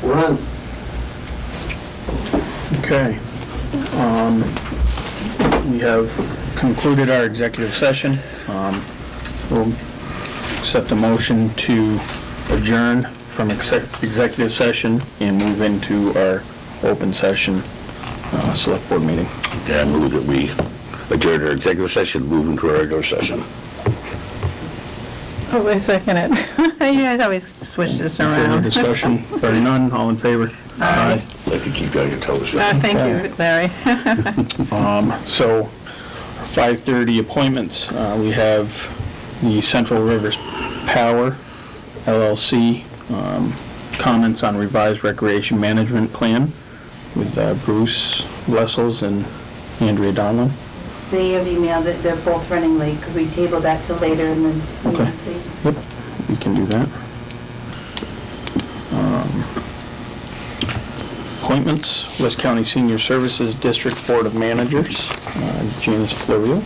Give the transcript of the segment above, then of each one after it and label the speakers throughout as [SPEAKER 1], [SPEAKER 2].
[SPEAKER 1] We're on.
[SPEAKER 2] Okay. We have concluded our executive session. We'll accept a motion to adjourn from executive session and move into our open session select board meeting.
[SPEAKER 3] Yeah, I move that we adjourn our executive session, move into our regular session.
[SPEAKER 4] Oh, I second it. You guys always switch this
[SPEAKER 2] Further
[SPEAKER 4] around.
[SPEAKER 2] discussion? Hearing none, all in favor? Aye.
[SPEAKER 3] I'd like to keep you on your toes.
[SPEAKER 4] Thank you, Larry.
[SPEAKER 2] So, 5:30 appointments. We have the Central Rivers Power LLC, comments on revised recreation management plan with Bruce Wessels and Andrea Donlin.
[SPEAKER 5] They have emailed that they're both running late. Could we table that till later in the
[SPEAKER 2] Okay.
[SPEAKER 5] meeting, please?
[SPEAKER 2] Yep, we can do that. Appointments, West County Senior Services District Board of Managers, Janice Florio.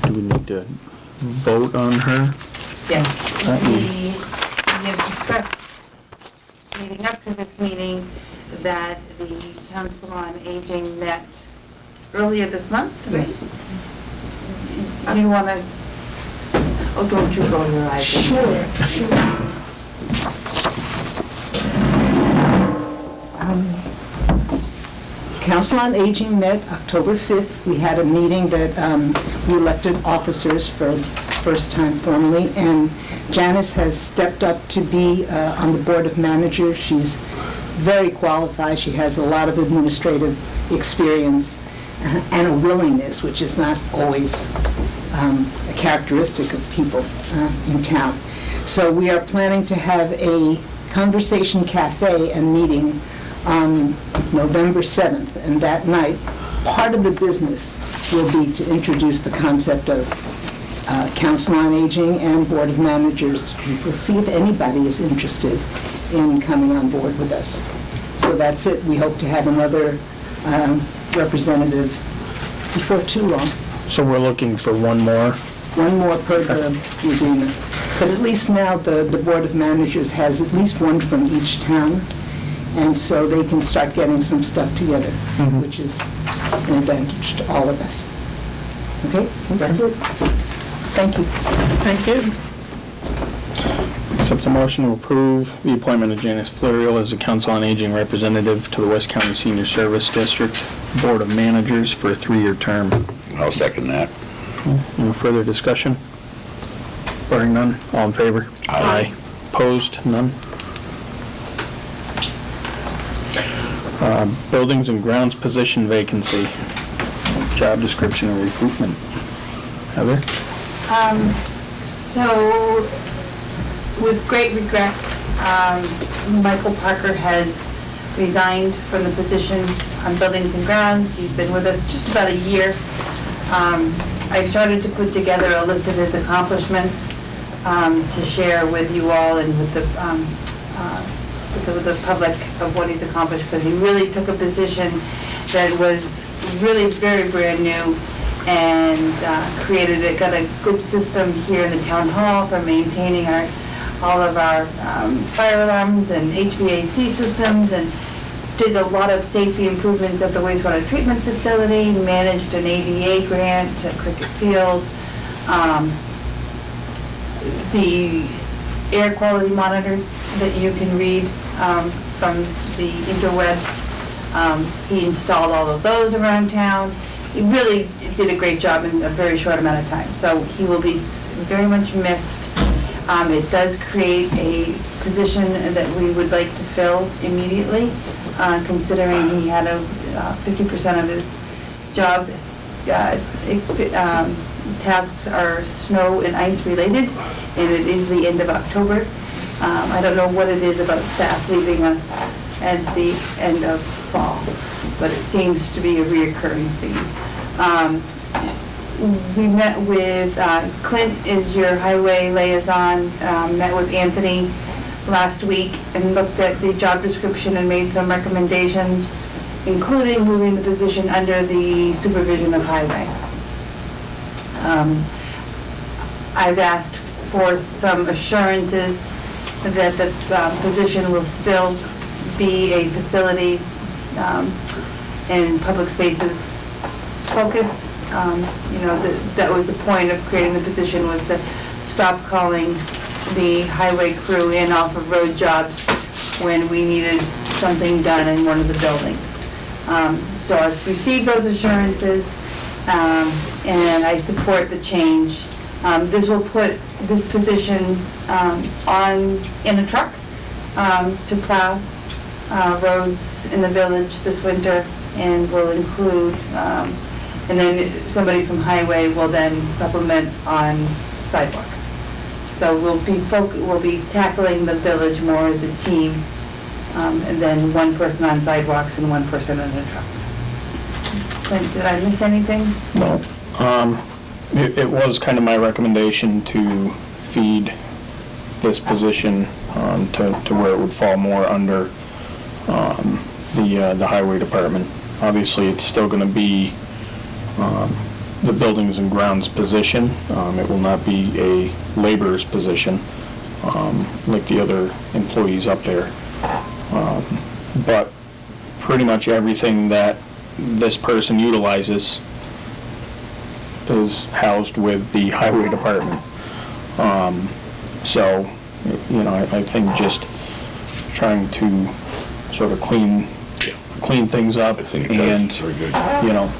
[SPEAKER 2] Do we need to vote on her?
[SPEAKER 5] Yes.
[SPEAKER 2] Uh-uh.
[SPEAKER 5] We have discussed, leading up to this meeting, that the Council on Aging met earlier this month, right?
[SPEAKER 1] Yes.
[SPEAKER 5] Do you want to, oh, don't you roll your eyes?
[SPEAKER 1] Sure.
[SPEAKER 6] Council on Aging met October 5th. We had a meeting that we elected officers for the first time formally, and Janice has stepped up to be on the Board of Managers. She's very qualified. She has a lot of administrative experience and a willingness, which is not always a characteristic of people in town. So we are planning to have a conversation cafe and meeting on November 7th, and that night, part of the business will be to introduce the concept of Council on Aging and Board of Managers. We'll see if anybody is interested in coming on board with us. So that's it. We hope to have another representative before too long.
[SPEAKER 2] So we're looking for one more.
[SPEAKER 6] One more per the agreement. But at least now the Board of Managers has at least one from each town, and so they can start getting some stuff together, which is an advantage to all of us. Okay, that's it. Thank you.
[SPEAKER 4] Thank you.
[SPEAKER 2] Accept a motion to approve the appointment of Janice Florio as the Council on Aging representative to the West County Senior Service District Board of Managers for a 3-year term.
[SPEAKER 3] I'll second that.
[SPEAKER 2] Any further discussion? Barring none, all in favor?
[SPEAKER 3] Aye.
[SPEAKER 2] Opposed? None? Buildings and grounds position vacancy, job description and recruitment. Heather?
[SPEAKER 5] So, with great regret, Michael Parker has resigned from the position on Buildings and Grounds. He's been with us just about a year. I've started to put together a list of his accomplishments to share with you all and with the public of what he's accomplished, because he really took a position that was really very brand new and got a good system here in the town hall for maintaining all of our fire alarms and HVAC systems, and did a lot of safety improvements at the wastewater treatment facility, managed an ADA grant at Cricket Field. The air quality monitors that you can read from the interwebs, he installed all of those around town. He really did a great job in a very short amount of time, so he will be very much missed. It does create a position that we would like to fill immediately, considering he had 50% of his job tasks are snow and ice related, and it is the end of October. I don't know what it is about staff leaving us at the end of fall, but it seems to be a reoccurring theme. We met with, Clint is your highway liaison, met with Anthony last week and looked at the job description and made some recommendations, including moving the position under the supervision of highway. I've asked for some assurances that the position will still be a facilities and public spaces focus. That was the point of creating the position, was to stop calling the highway crew in off of road jobs when we needed something done in one of the buildings. So I've received those assurances, and I support the change. This will put this position in a truck to plow roads in the village this winter, and will include, and then somebody from highway will then supplement on sidewalks. So we'll be tackling the village more as a team, and then one person on sidewalks and one person in a truck. Did I miss anything?
[SPEAKER 2] No. It was kind of my recommendation to feed this position to where it would fall more under the highway department. Obviously, it's still going to be the buildings and grounds position. It will not be a laborer's position like the other employees up there. But pretty much everything that this person utilizes is housed with the highway department. So, I think just trying to sort of clean things up and,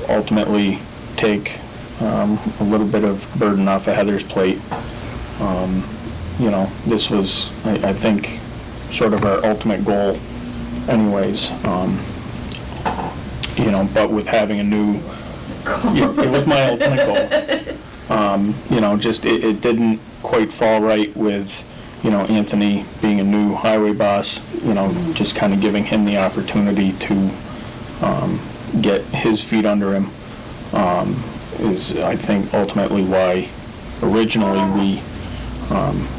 [SPEAKER 2] ultimately take a little bit of burden off of Heather's plate. This was, I think, sort of our ultimate goal anyways. But with having a new, it was my ultimate goal. Just it didn't quite fall right with, Anthony being a new highway boss, just kind of giving him the opportunity to get his feet under him is, I think, ultimately why originally we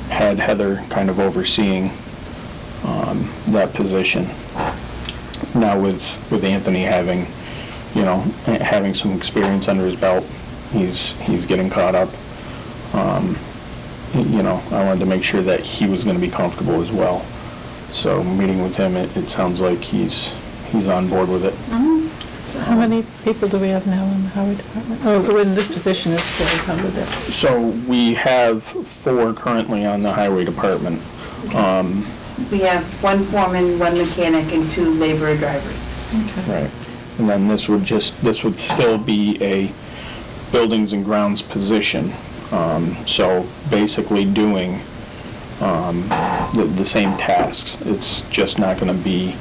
[SPEAKER 2] had Heather kind of overseeing that position. Now with Anthony having, having some experience under his belt, he's getting caught up. I wanted to make sure that he was going to be comfortable as well. So meeting with him, it sounds like he's on board with it.
[SPEAKER 4] So how many people do we have now in the highway department? Oh, when this position is fully covered there.
[SPEAKER 2] So we have 4 currently on the highway department.
[SPEAKER 5] We have one foreman, one mechanic, and 2 laborer drivers.
[SPEAKER 4] Okay.
[SPEAKER 2] Right. And then this would still be a buildings and grounds position. So basically doing the same tasks. It's just not going to be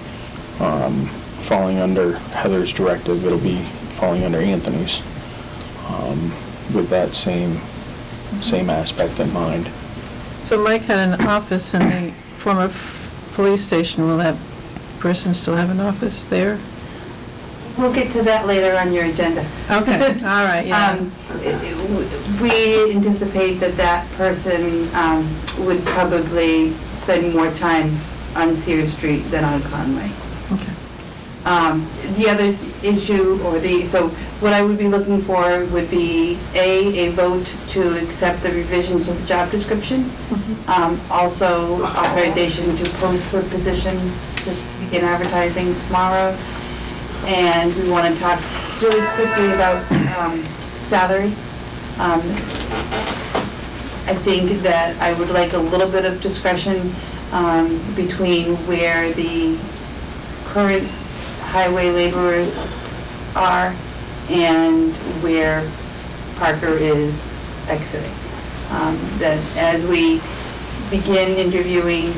[SPEAKER 2] falling under Heather's directive. It'll be falling under Anthony's with that same aspect in mind.
[SPEAKER 4] So Mike had an office in the former police station. Will that person still have an office there?
[SPEAKER 5] We'll get to that later on your agenda.
[SPEAKER 4] Okay, all right, yeah.
[SPEAKER 5] We anticipate that person would probably spend more time on Sears Street than on Conway.
[SPEAKER 4] Okay.
[SPEAKER 5] The other issue, so what I would be looking for would be a vote to accept the revisions of the job description. Also authorization to post the position, to begin advertising tomorrow. And we want to talk really quickly about salary. I think that I would like a little bit of discretion between where the current highway laborers are and where Parker is exiting. That as we begin interviewing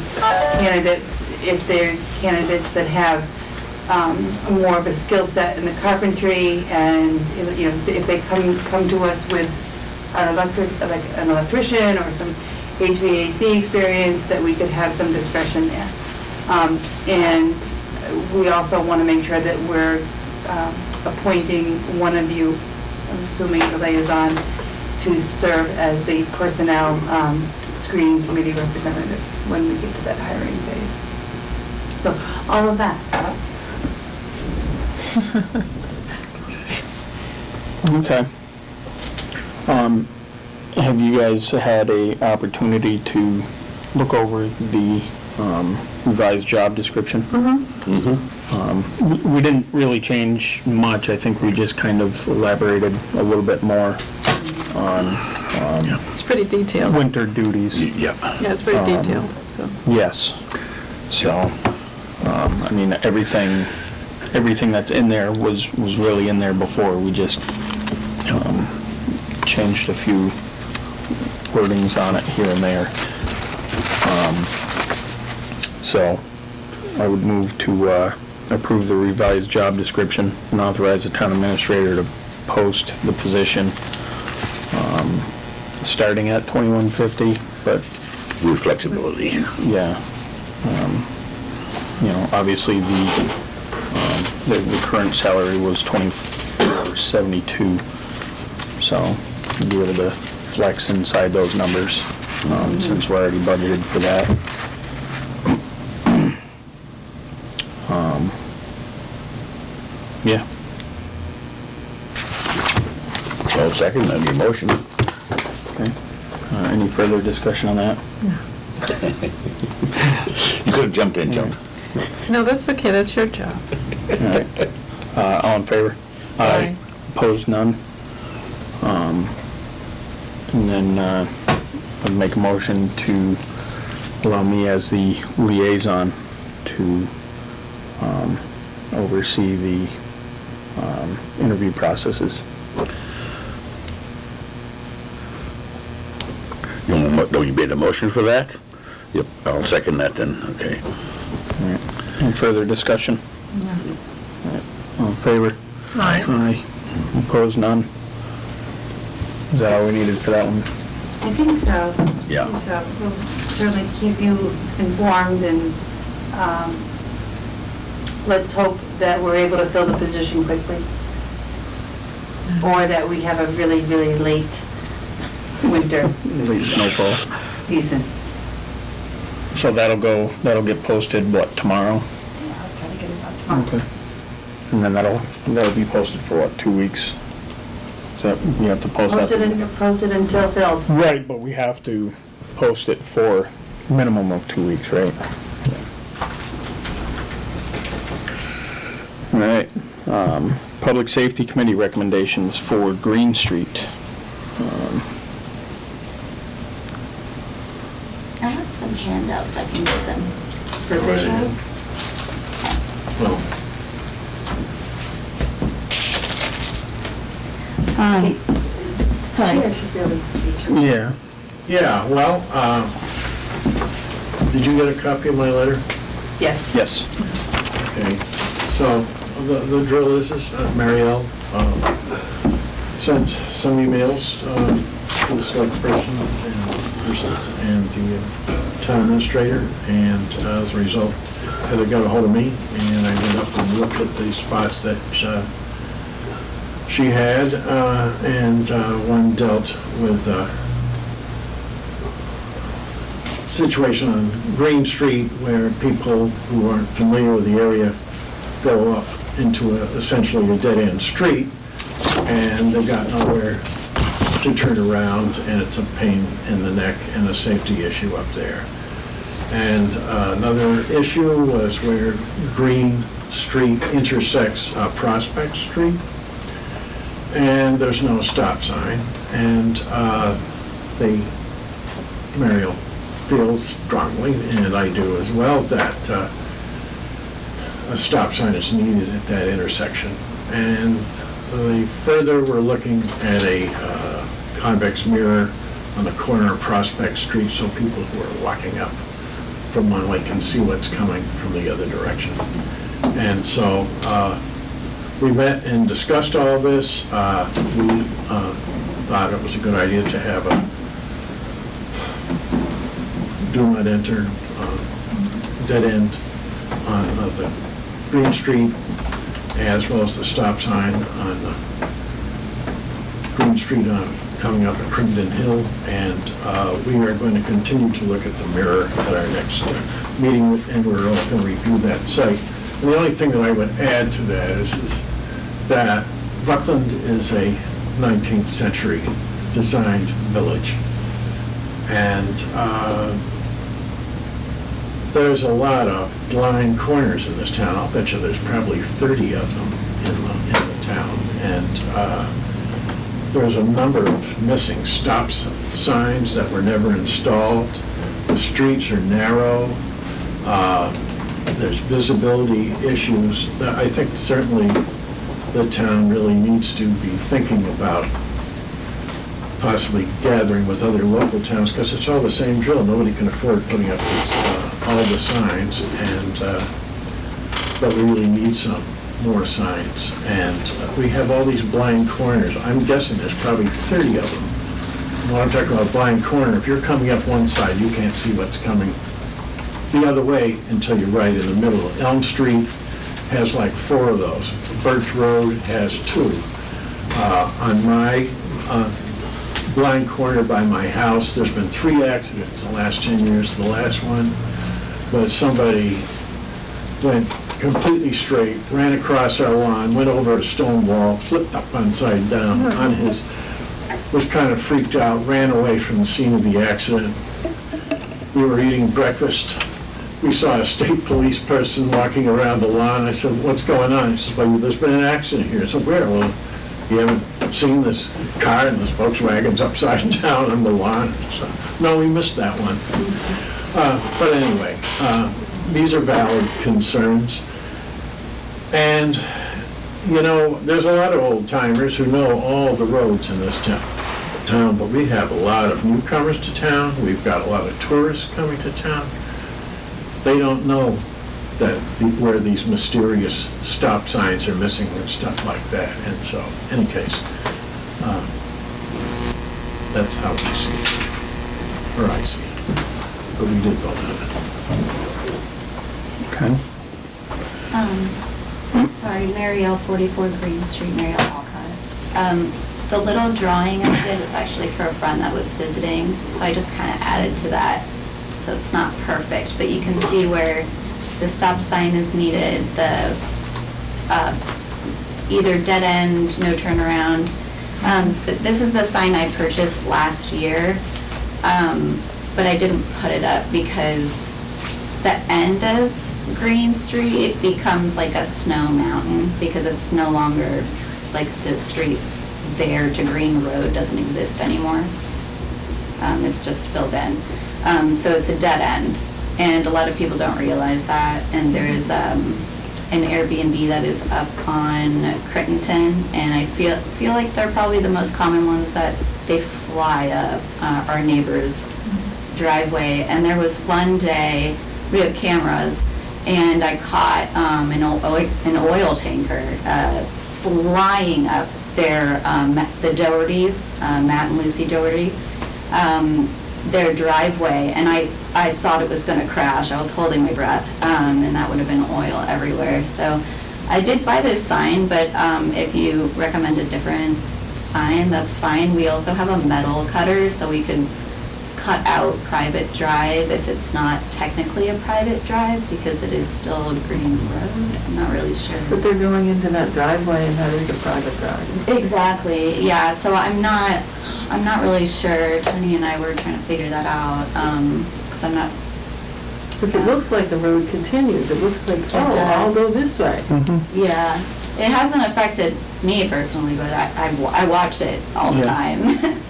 [SPEAKER 5] candidates, if there's candidates that have more of a skill set in the carpentry, and if they come to us with an electrician or some HVAC experience, that we could have some discretion there. And we also want to make sure that we're appointing one of you, I'm assuming the liaison, to serve as the personnel screening committee representative when we get to that hiring phase. So all of that.
[SPEAKER 2] Okay. Have you guys had a opportunity to look over the revised job description. We didn't really change much. I think we just kind of elaborated a little bit more on
[SPEAKER 4] It's pretty detailed.
[SPEAKER 2] winter duties.
[SPEAKER 3] Yeah.
[SPEAKER 4] Yeah, it's pretty detailed, so.
[SPEAKER 2] Yes. So, I mean, everything that's in there was really in there before. We just changed a few wordings on it here and there. So, I would move to approve the revised job description and authorize the town administrator to post the position, starting at $21.50, but
[SPEAKER 3] With flexibility.
[SPEAKER 2] yeah. You know, obviously the current salary was $24.72, so we'll be able to flex inside those numbers, since we're already budgeted for that. Yeah.
[SPEAKER 3] I'll second that, your motion.
[SPEAKER 2] Okay. Any further discussion on that?
[SPEAKER 3] You could have jumped in, Joan.
[SPEAKER 4] No, that's okay, that's your job.
[SPEAKER 2] All right. All in favor?
[SPEAKER 4] Aye.
[SPEAKER 2] Opposed, none? And then, I'd make a motion to allow me as the liaison to, oversee the, interview processes.
[SPEAKER 3] You made a motion for that? Yep, I'll second that then, okay.
[SPEAKER 2] All right. Any further discussion?
[SPEAKER 4] No.
[SPEAKER 2] All right. All in favor?
[SPEAKER 4] Aye.
[SPEAKER 2] Aye. Opposed, none? Is that all we needed for that one?
[SPEAKER 5] I think so.
[SPEAKER 3] Yeah.
[SPEAKER 5] I think so. We'll certainly keep you informed, and let's hope that we're able to fill the position quickly. Or that we have a really, really late winter
[SPEAKER 2] Late snowfall.
[SPEAKER 5] season.
[SPEAKER 2] So that'll get posted, what, tomorrow?
[SPEAKER 5] Yeah, I'll try to get it out tomorrow.
[SPEAKER 2] Okay. And then that'll be posted for what, 2 weeks? Is that, you have to post that?
[SPEAKER 5] Post it until filled.
[SPEAKER 2] Right, but we have to post it for minimum of 2 weeks, right? All right, Public Safety Committee recommendations for Green Street.
[SPEAKER 1] I have some handouts I can give them.
[SPEAKER 5] For visuals.
[SPEAKER 1] Sorry.
[SPEAKER 5] Chair should be able to speak.
[SPEAKER 2] Yeah.
[SPEAKER 7] Yeah, well, did you get a copy of my letter?
[SPEAKER 5] Yes.
[SPEAKER 2] Yes.
[SPEAKER 7] Okay, so the drill is Marielle sent some emails to the select person and the town administrator, and as a result, Heather got a hold of me, and I went up and looked at the spots that she had, and one dealt with situation on Green Street where people who aren't familiar with the area go up into essentially a dead-end street, and they've got nowhere to turn around, and it's a pain in the neck and a safety issue up there. And another issue was where Green Street intersects Prospect Street, and there's no stop sign, and Mariel feels strongly, and I do as well, that a stop sign is needed at that intersection. And further, we're looking at a convex mirror on the corner of Prospect Street, so people who are walking up from one way can see what's coming from the other direction. And so we met and discussed all this. We thought it was a good idea to have a do not enter dead end on the Green Street, as well as the stop sign on Green Street coming up at Crittenden Hill. And we are going to continue to look at the mirror at our next meeting, and we're also going to review that site. And the only thing that I would add to that is that Buckland is a 19th century designed village. And there's a lot of blind corners in this town. I'll bet you there's probably 30 of them in the town. And there's a number of missing stop signs that were never installed. The streets are narrow. There's visibility issues. I think certainly the town really needs to be thinking about possibly gathering with other local towns, because it's all the same drill. Nobody can afford putting up all the signs, and but we really need some more signs. And we have all these blind corners. I'm guessing there's probably 30 of them. When I'm talking about blind corner, if you're coming up one side, you can't see what's coming the other way until you're right in the middle. Elm Street has like 4 of those. Birch Road has 2. On my blind corner by my house, there's been 3 accidents in the last 10 years. The last one was somebody went completely straight, ran across our lawn, went over a stone wall, flipped upside down on his, was kind of freaked out, ran away from the scene of the accident. We were eating breakfast. We saw a state police person walking around the lawn. I said, "What's going on?" He says, "Well, there's been an accident here." I said, "Where?" "Well, you haven't seen this car and this Volkswagen's upside down on the lawn?" So, no, we missed that one. But anyway, these are valid concerns. And, you know, there's a lot of old timers who know all the roads in this town, but we have a lot of newcomers to town. We've got a lot of tourists coming to town. They don't know that where these mysterious stop signs are missing and stuff like that. And so, in any case, that's how we see it, or I see it. But we did vote on it.
[SPEAKER 2] Okay.
[SPEAKER 1] Sorry, Mariel, 44 Green Street, Mariel Alcott. The little drawing I did was actually for a friend that was visiting, so I just kind of added to that. So it's not perfect, but you can see where the stop sign is needed, the either dead end, no turnaround. But this is the sign I purchased last year, but I didn't put it up because the end of Green Street becomes like a snow mountain because it's no longer like the street there to Green Road doesn't exist anymore. It's just filled in. So it's a dead end, and a lot of people don't realize that. And there's an Airbnb that is up on Crittenton, and I feel like they're probably the most common ones that they fly up our neighbor's driveway. And there was one day, we have cameras, and I caught an oil tanker flying up their, the Dohertys, Matt and Lucy Doherty, their driveway, and I thought it was going to crash. I was holding my breath, and that would have been oil everywhere. So I did buy this sign, but if you recommend a different sign, that's fine. We also have a metal cutter, so we could cut out private drive if it's not technically a private drive, because it is still a green road. I'm not really sure.
[SPEAKER 4] But they're going into that driveway, and that is a private drive.
[SPEAKER 1] Exactly, yeah, so I'm not really sure. Tony and I were trying to figure that out, because I'm not.
[SPEAKER 4] Because it looks like the road continues. It looks like, I'll go this way.
[SPEAKER 1] Yeah, it hasn't affected me personally, but I watch it all the time,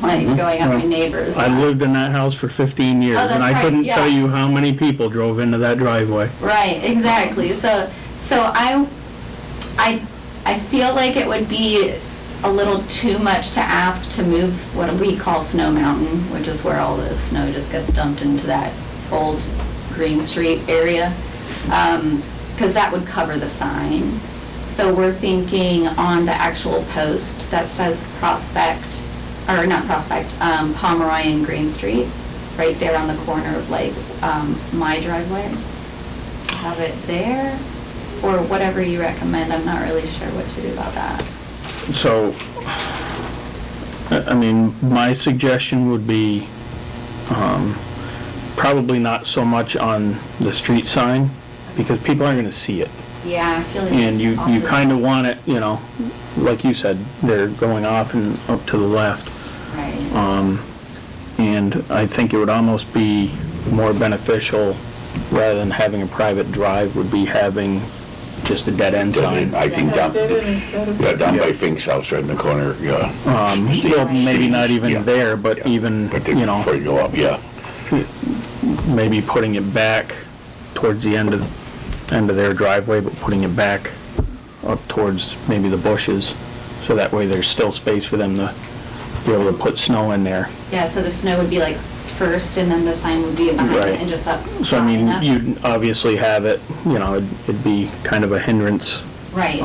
[SPEAKER 1] like going up my neighbors.
[SPEAKER 2] I lived in that house for 15 years,
[SPEAKER 1] that's
[SPEAKER 2] and I
[SPEAKER 1] right,
[SPEAKER 2] couldn't
[SPEAKER 1] yeah.
[SPEAKER 2] tell you how many people drove into that driveway.
[SPEAKER 1] Right, exactly. So I feel like it would be a little too much to ask to move what we call Snow Mountain, which is where all the snow just gets dumped into that old Green Street area, because that would cover the sign. So we're thinking on the actual post that says Prospect, or not Prospect, Pomeroy and Green Street, right there on the corner of like my driveway, to have it there, or whatever you recommend. I'm not really sure what to do about that.
[SPEAKER 2] So, I mean, my suggestion would be probably not so much on the street sign, because people aren't going to see it.
[SPEAKER 1] Yeah, I feel like
[SPEAKER 2] And you
[SPEAKER 1] awkward.
[SPEAKER 2] kind of want it, you know, like you said, they're going off and up to the left.
[SPEAKER 1] Right.
[SPEAKER 2] And I think it would almost be more beneficial rather than having a private drive, would be having just a dead end sign.
[SPEAKER 3] I think down,
[SPEAKER 4] Dead end is better.
[SPEAKER 3] yeah, down by
[SPEAKER 2] Yeah.
[SPEAKER 3] Fink's house, right in the corner, yeah.
[SPEAKER 2] Well, maybe not
[SPEAKER 3] Yeah.
[SPEAKER 2] even there, but
[SPEAKER 3] Yeah.
[SPEAKER 2] even,
[SPEAKER 3] But then
[SPEAKER 2] you know,
[SPEAKER 3] before you go up, yeah.
[SPEAKER 2] maybe putting it back towards the end of their driveway, but putting it back up towards maybe the bushes, so that way there's still space for them to be able to put snow in there.
[SPEAKER 1] Yeah, so the snow would be like first, and then the sign would be behind
[SPEAKER 2] Right.
[SPEAKER 1] it and just up.
[SPEAKER 2] So I mean,
[SPEAKER 1] high enough.
[SPEAKER 2] you'd obviously have it, you know, it'd be kind of a hindrance
[SPEAKER 1] Right.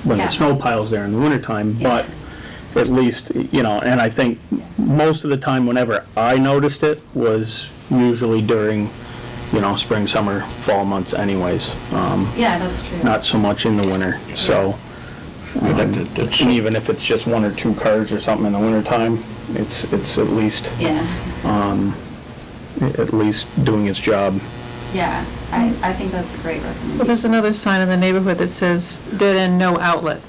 [SPEAKER 2] when
[SPEAKER 1] Yeah.
[SPEAKER 2] the snow piles there in the wintertime, but at least, you know, and I think most of the time, whenever I noticed it, was usually during, you know, spring, summer, fall months anyways.
[SPEAKER 1] Yeah, that's true.
[SPEAKER 2] Not so much in the winter, so.
[SPEAKER 3] Yeah, that's-
[SPEAKER 2] And even if it's just one or two cars or something in the wintertime, it's at least,
[SPEAKER 1] Yeah,
[SPEAKER 2] at least doing its job.
[SPEAKER 1] yeah. I think that's a great
[SPEAKER 4] Well,
[SPEAKER 1] recommendation.
[SPEAKER 4] there's another sign in the neighborhood that says dead end, no outlet.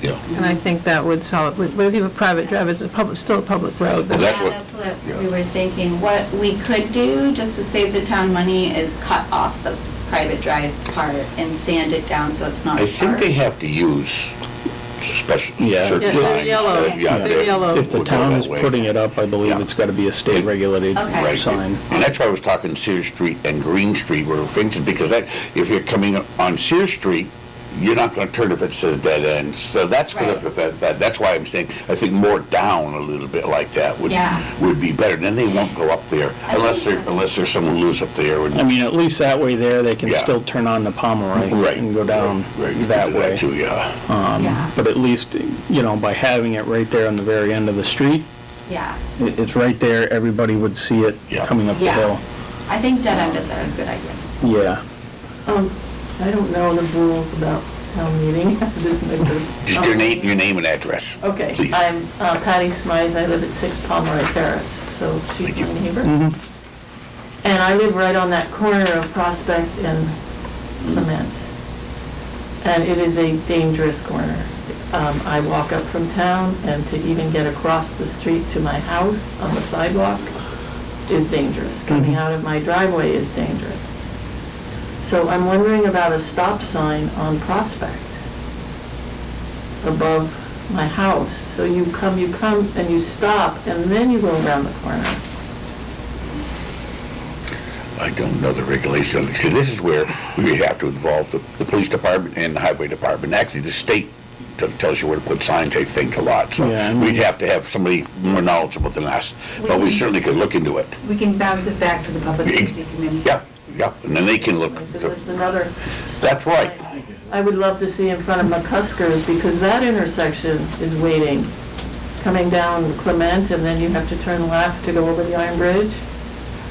[SPEAKER 3] Yeah.
[SPEAKER 4] And I think that would solve it. But if you have a private drive, it's still a public road.
[SPEAKER 3] Well, that's
[SPEAKER 1] Yeah,
[SPEAKER 3] what-
[SPEAKER 1] that's what
[SPEAKER 3] yeah.
[SPEAKER 1] we were thinking. What we could do, just to save the town money, is cut off the private drive part and sand it down so it's not
[SPEAKER 3] I
[SPEAKER 1] sharp.
[SPEAKER 3] think they have to use special,
[SPEAKER 2] Yeah.
[SPEAKER 3] certain
[SPEAKER 4] Yeah,
[SPEAKER 3] signs.
[SPEAKER 4] they're yellow.
[SPEAKER 3] Yeah,
[SPEAKER 4] They're
[SPEAKER 3] they
[SPEAKER 4] yellow.
[SPEAKER 2] If the
[SPEAKER 3] would go
[SPEAKER 2] town
[SPEAKER 3] that
[SPEAKER 2] is
[SPEAKER 3] way.
[SPEAKER 2] putting it up, I believe
[SPEAKER 3] Yeah.
[SPEAKER 2] it's gotta be a state-regulated
[SPEAKER 1] Okay.
[SPEAKER 3] Right.
[SPEAKER 2] sign.
[SPEAKER 3] And that's why I was talking Sears Street and Green Street were Vincent, because that, if you're coming up on Sears Street, you're not gonna turn if it says dead end. So that's gonna
[SPEAKER 1] Right.
[SPEAKER 3] affect that. That's why I'm saying, I think more down a little bit like that
[SPEAKER 1] Yeah.
[SPEAKER 3] would be better. Then they won't go up there unless there's someone who lives up there. And
[SPEAKER 2] I mean, at least that way there, they can
[SPEAKER 3] Yeah.
[SPEAKER 2] still turn on the Pomeroy
[SPEAKER 3] Right.
[SPEAKER 2] and go down
[SPEAKER 3] Right, you
[SPEAKER 2] that
[SPEAKER 3] can do
[SPEAKER 2] way.
[SPEAKER 3] too, yeah.
[SPEAKER 1] Yeah,
[SPEAKER 2] But at least, you know, by having it right there on the very end of the street,
[SPEAKER 1] yeah.
[SPEAKER 2] it's right there, everybody would see it
[SPEAKER 3] Yeah.
[SPEAKER 2] coming up the
[SPEAKER 1] Yeah.
[SPEAKER 2] hill.
[SPEAKER 1] I think dead end is a good idea.
[SPEAKER 2] Yeah.
[SPEAKER 8] I don't know the rules about town meeting. This members.
[SPEAKER 3] Just your name and address.
[SPEAKER 8] Okay,
[SPEAKER 3] Please.
[SPEAKER 8] I'm Patty Smythe. I live at 6 Pomeroy Terrace, so she's
[SPEAKER 3] Thank you.
[SPEAKER 8] my neighbor. And I live right on that corner of Prospect and Clement. And it is a dangerous corner. I walk up from town, and to even get across the street to my house on the sidewalk is dangerous. Coming out of my driveway is dangerous. So I'm wondering about a stop sign on Prospect above my house. So you come, and you stop, and then you go around the corner.
[SPEAKER 3] I don't know the regulations. See, this is where we have to involve the police department and the highway department. Actually, the state tells you where to put signs, I think, a lot. So
[SPEAKER 2] Yeah, I mean-
[SPEAKER 3] we'd have to have somebody more knowledgeable than us. But we certainly could look into it.
[SPEAKER 5] We can bounce it back to the Public Safety Committee.
[SPEAKER 3] Yeah, yeah, and then they can look.
[SPEAKER 8] Because there's another stop
[SPEAKER 3] That's right.
[SPEAKER 8] sign I would love to see in front of McCusker's, because that intersection is waiting. Coming down Clement, and then you have to turn left to go over the Iron Bridge.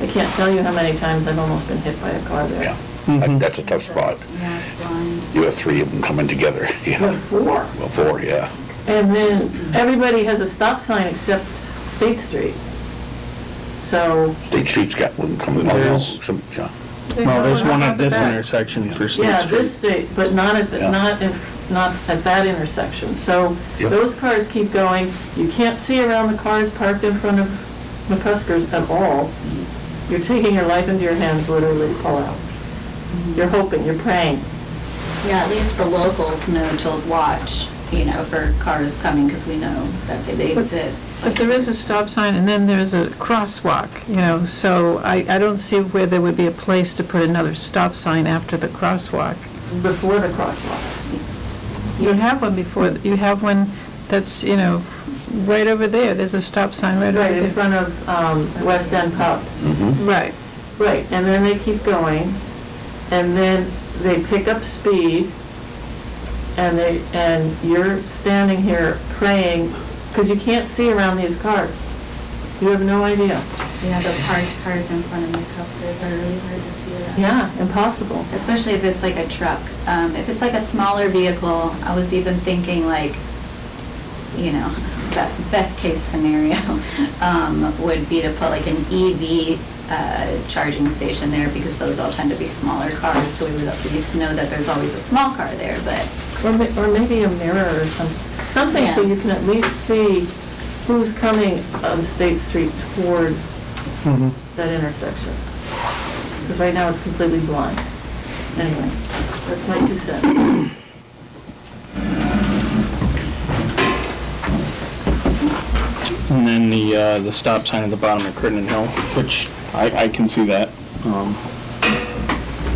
[SPEAKER 8] I can't tell you how many times I've almost been hit by a car there.
[SPEAKER 3] Yeah, that's a tough spot.
[SPEAKER 1] Yeah, it's blind.
[SPEAKER 3] You have three of them coming together.
[SPEAKER 8] But
[SPEAKER 3] Yeah,
[SPEAKER 8] 4.
[SPEAKER 3] well, four, yeah.
[SPEAKER 8] And then everybody has a stop sign except State Street. So,
[SPEAKER 3] State Street's got one coming along.
[SPEAKER 2] There's-
[SPEAKER 3] Yeah.
[SPEAKER 2] Well, there's one
[SPEAKER 4] How
[SPEAKER 2] at
[SPEAKER 4] about
[SPEAKER 2] this
[SPEAKER 4] the back?
[SPEAKER 2] intersection for State
[SPEAKER 8] yeah,
[SPEAKER 2] Street.
[SPEAKER 8] this street, but not at,
[SPEAKER 3] Yeah.
[SPEAKER 8] not at that intersection. So
[SPEAKER 3] Yep.
[SPEAKER 8] those cars keep going. You can't see around the cars parked in front of McCusker's at all. You're taking your life into your hands, literally, pull out. You're hoping, you're praying.
[SPEAKER 1] Yeah, at least the locals know to watch, you know, for cars coming, because we know that they exist.
[SPEAKER 4] But there is a stop sign, and then there's a crosswalk, you know, so I don't see where there would be a place to put another stop sign after the crosswalk.
[SPEAKER 8] Before the crosswalk.
[SPEAKER 4] You have one before, you have one that's, you know, right over there, there's a stop sign right over
[SPEAKER 8] Right, in
[SPEAKER 4] there.
[SPEAKER 8] front of West End Pub.
[SPEAKER 4] Right.
[SPEAKER 8] Right, and then they keep going, and then they pick up speed, and you're standing here praying, because you can't see around these cars. You have no idea.
[SPEAKER 1] Yeah, the parked cars in front of McCuskers are really hard to see that.
[SPEAKER 8] Yeah, impossible.
[SPEAKER 1] Especially if it's like a truck. If it's like a smaller vehicle, I was even thinking like, you know, that best case scenario would be to put like an EV charging station there, because those all tend to be smaller cars, so we would at least know that there's always a small car there, but
[SPEAKER 8] Or maybe a mirror or something so
[SPEAKER 1] Yeah.
[SPEAKER 8] you can at least see who's coming on State Street toward that intersection. because right now it's completely blind. Anyway, that's my 2 cents.
[SPEAKER 2] And then the stop sign at the bottom of Crittenden Hill, which I can see that.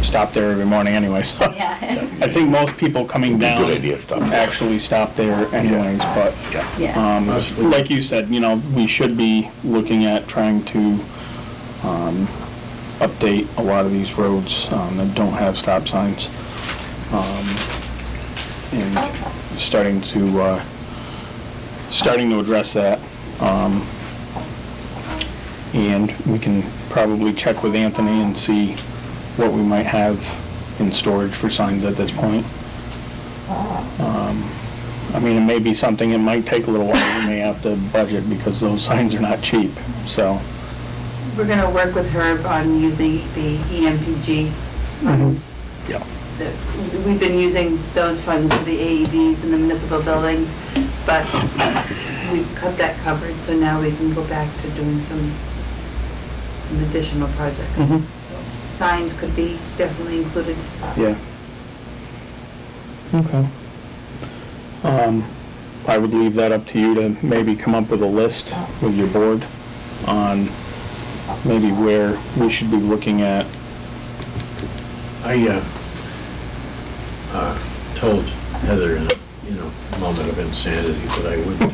[SPEAKER 2] Stop there every morning anyways.
[SPEAKER 1] Yeah.
[SPEAKER 2] I think most people coming down
[SPEAKER 3] Good idea, stop there.
[SPEAKER 2] actually stop there anyways, but,
[SPEAKER 1] Yeah.
[SPEAKER 2] like you said, we should be looking at trying to, update a lot of these roads, that don't have stop signs. And starting to address that. And we can probably check with Anthony and see what we might have in storage for signs at this point. I mean, it may be something, it might take a little while, we may have to budget because those signs are not cheap, so.
[SPEAKER 5] We're gonna work with Herb on using the EMPG funds.
[SPEAKER 3] Yeah.
[SPEAKER 5] We've been using those funds for the AEDs in the municipal buildings, but we've cut that coverage, so now we can go back to doing some additional projects.
[SPEAKER 2] Mhm.
[SPEAKER 5] So signs could be definitely included.
[SPEAKER 2] Yeah. Okay. I would leave that up to you to maybe come up with a list with your board on maybe where we should be looking at.
[SPEAKER 7] I told Heather in a moment of insanity that I would do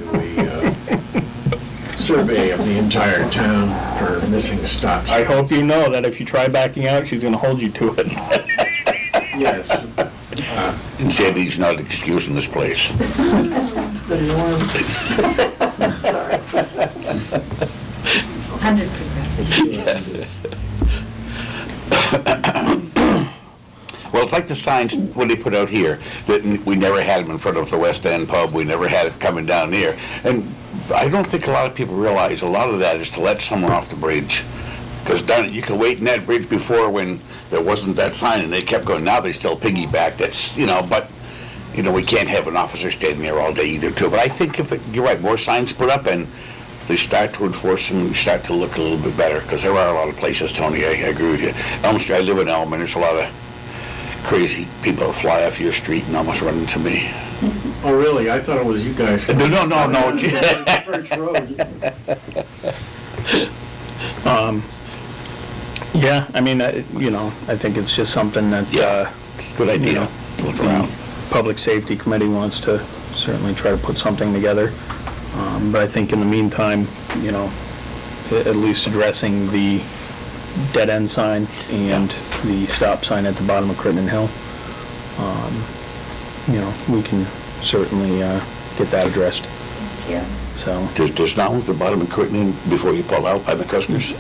[SPEAKER 7] a survey of the entire town for missing stop signs.
[SPEAKER 2] I hope you know that if you try backing out, she's gonna hold you to it.
[SPEAKER 7] Yes.
[SPEAKER 3] Insanity's not an excuse in this place.
[SPEAKER 8] It's the norm. Sorry.
[SPEAKER 5] 100%.
[SPEAKER 3] Well, it's like the signs, when they put out here, that we never had them in front of the West End pub, we never had it coming down here. And I don't think a lot of people realize a lot of that is to let someone off the bridge. Because you can wait in that bridge before when there wasn't that sign and they kept going, now they still piggyback, that's, but, we can't have an officer standing there all day either too. But I think you're right, more signs put up and they start to enforce them, we start to look a little bit better. Because there are a lot of places, Tony, I agree with you. Elm Street, I live in Elm, and there's a lot of crazy people who fly off your street and almost run into me.
[SPEAKER 7] Oh, really? I thought it was you guys.
[SPEAKER 3] No.
[SPEAKER 7] Birch Road.
[SPEAKER 2] Yeah, I mean, I think it's just something that,
[SPEAKER 3] It's a good idea. Look around.
[SPEAKER 2] the Public Safety Committee wants to certainly try to put something together. But I think in the meantime, at least addressing the dead end sign and the stop sign at the bottom of Crittenden Hill, we can certainly get that addressed.
[SPEAKER 1] Yeah.
[SPEAKER 2] So,
[SPEAKER 3] There's not one at the bottom of Crittenden before you pull out by the Customers?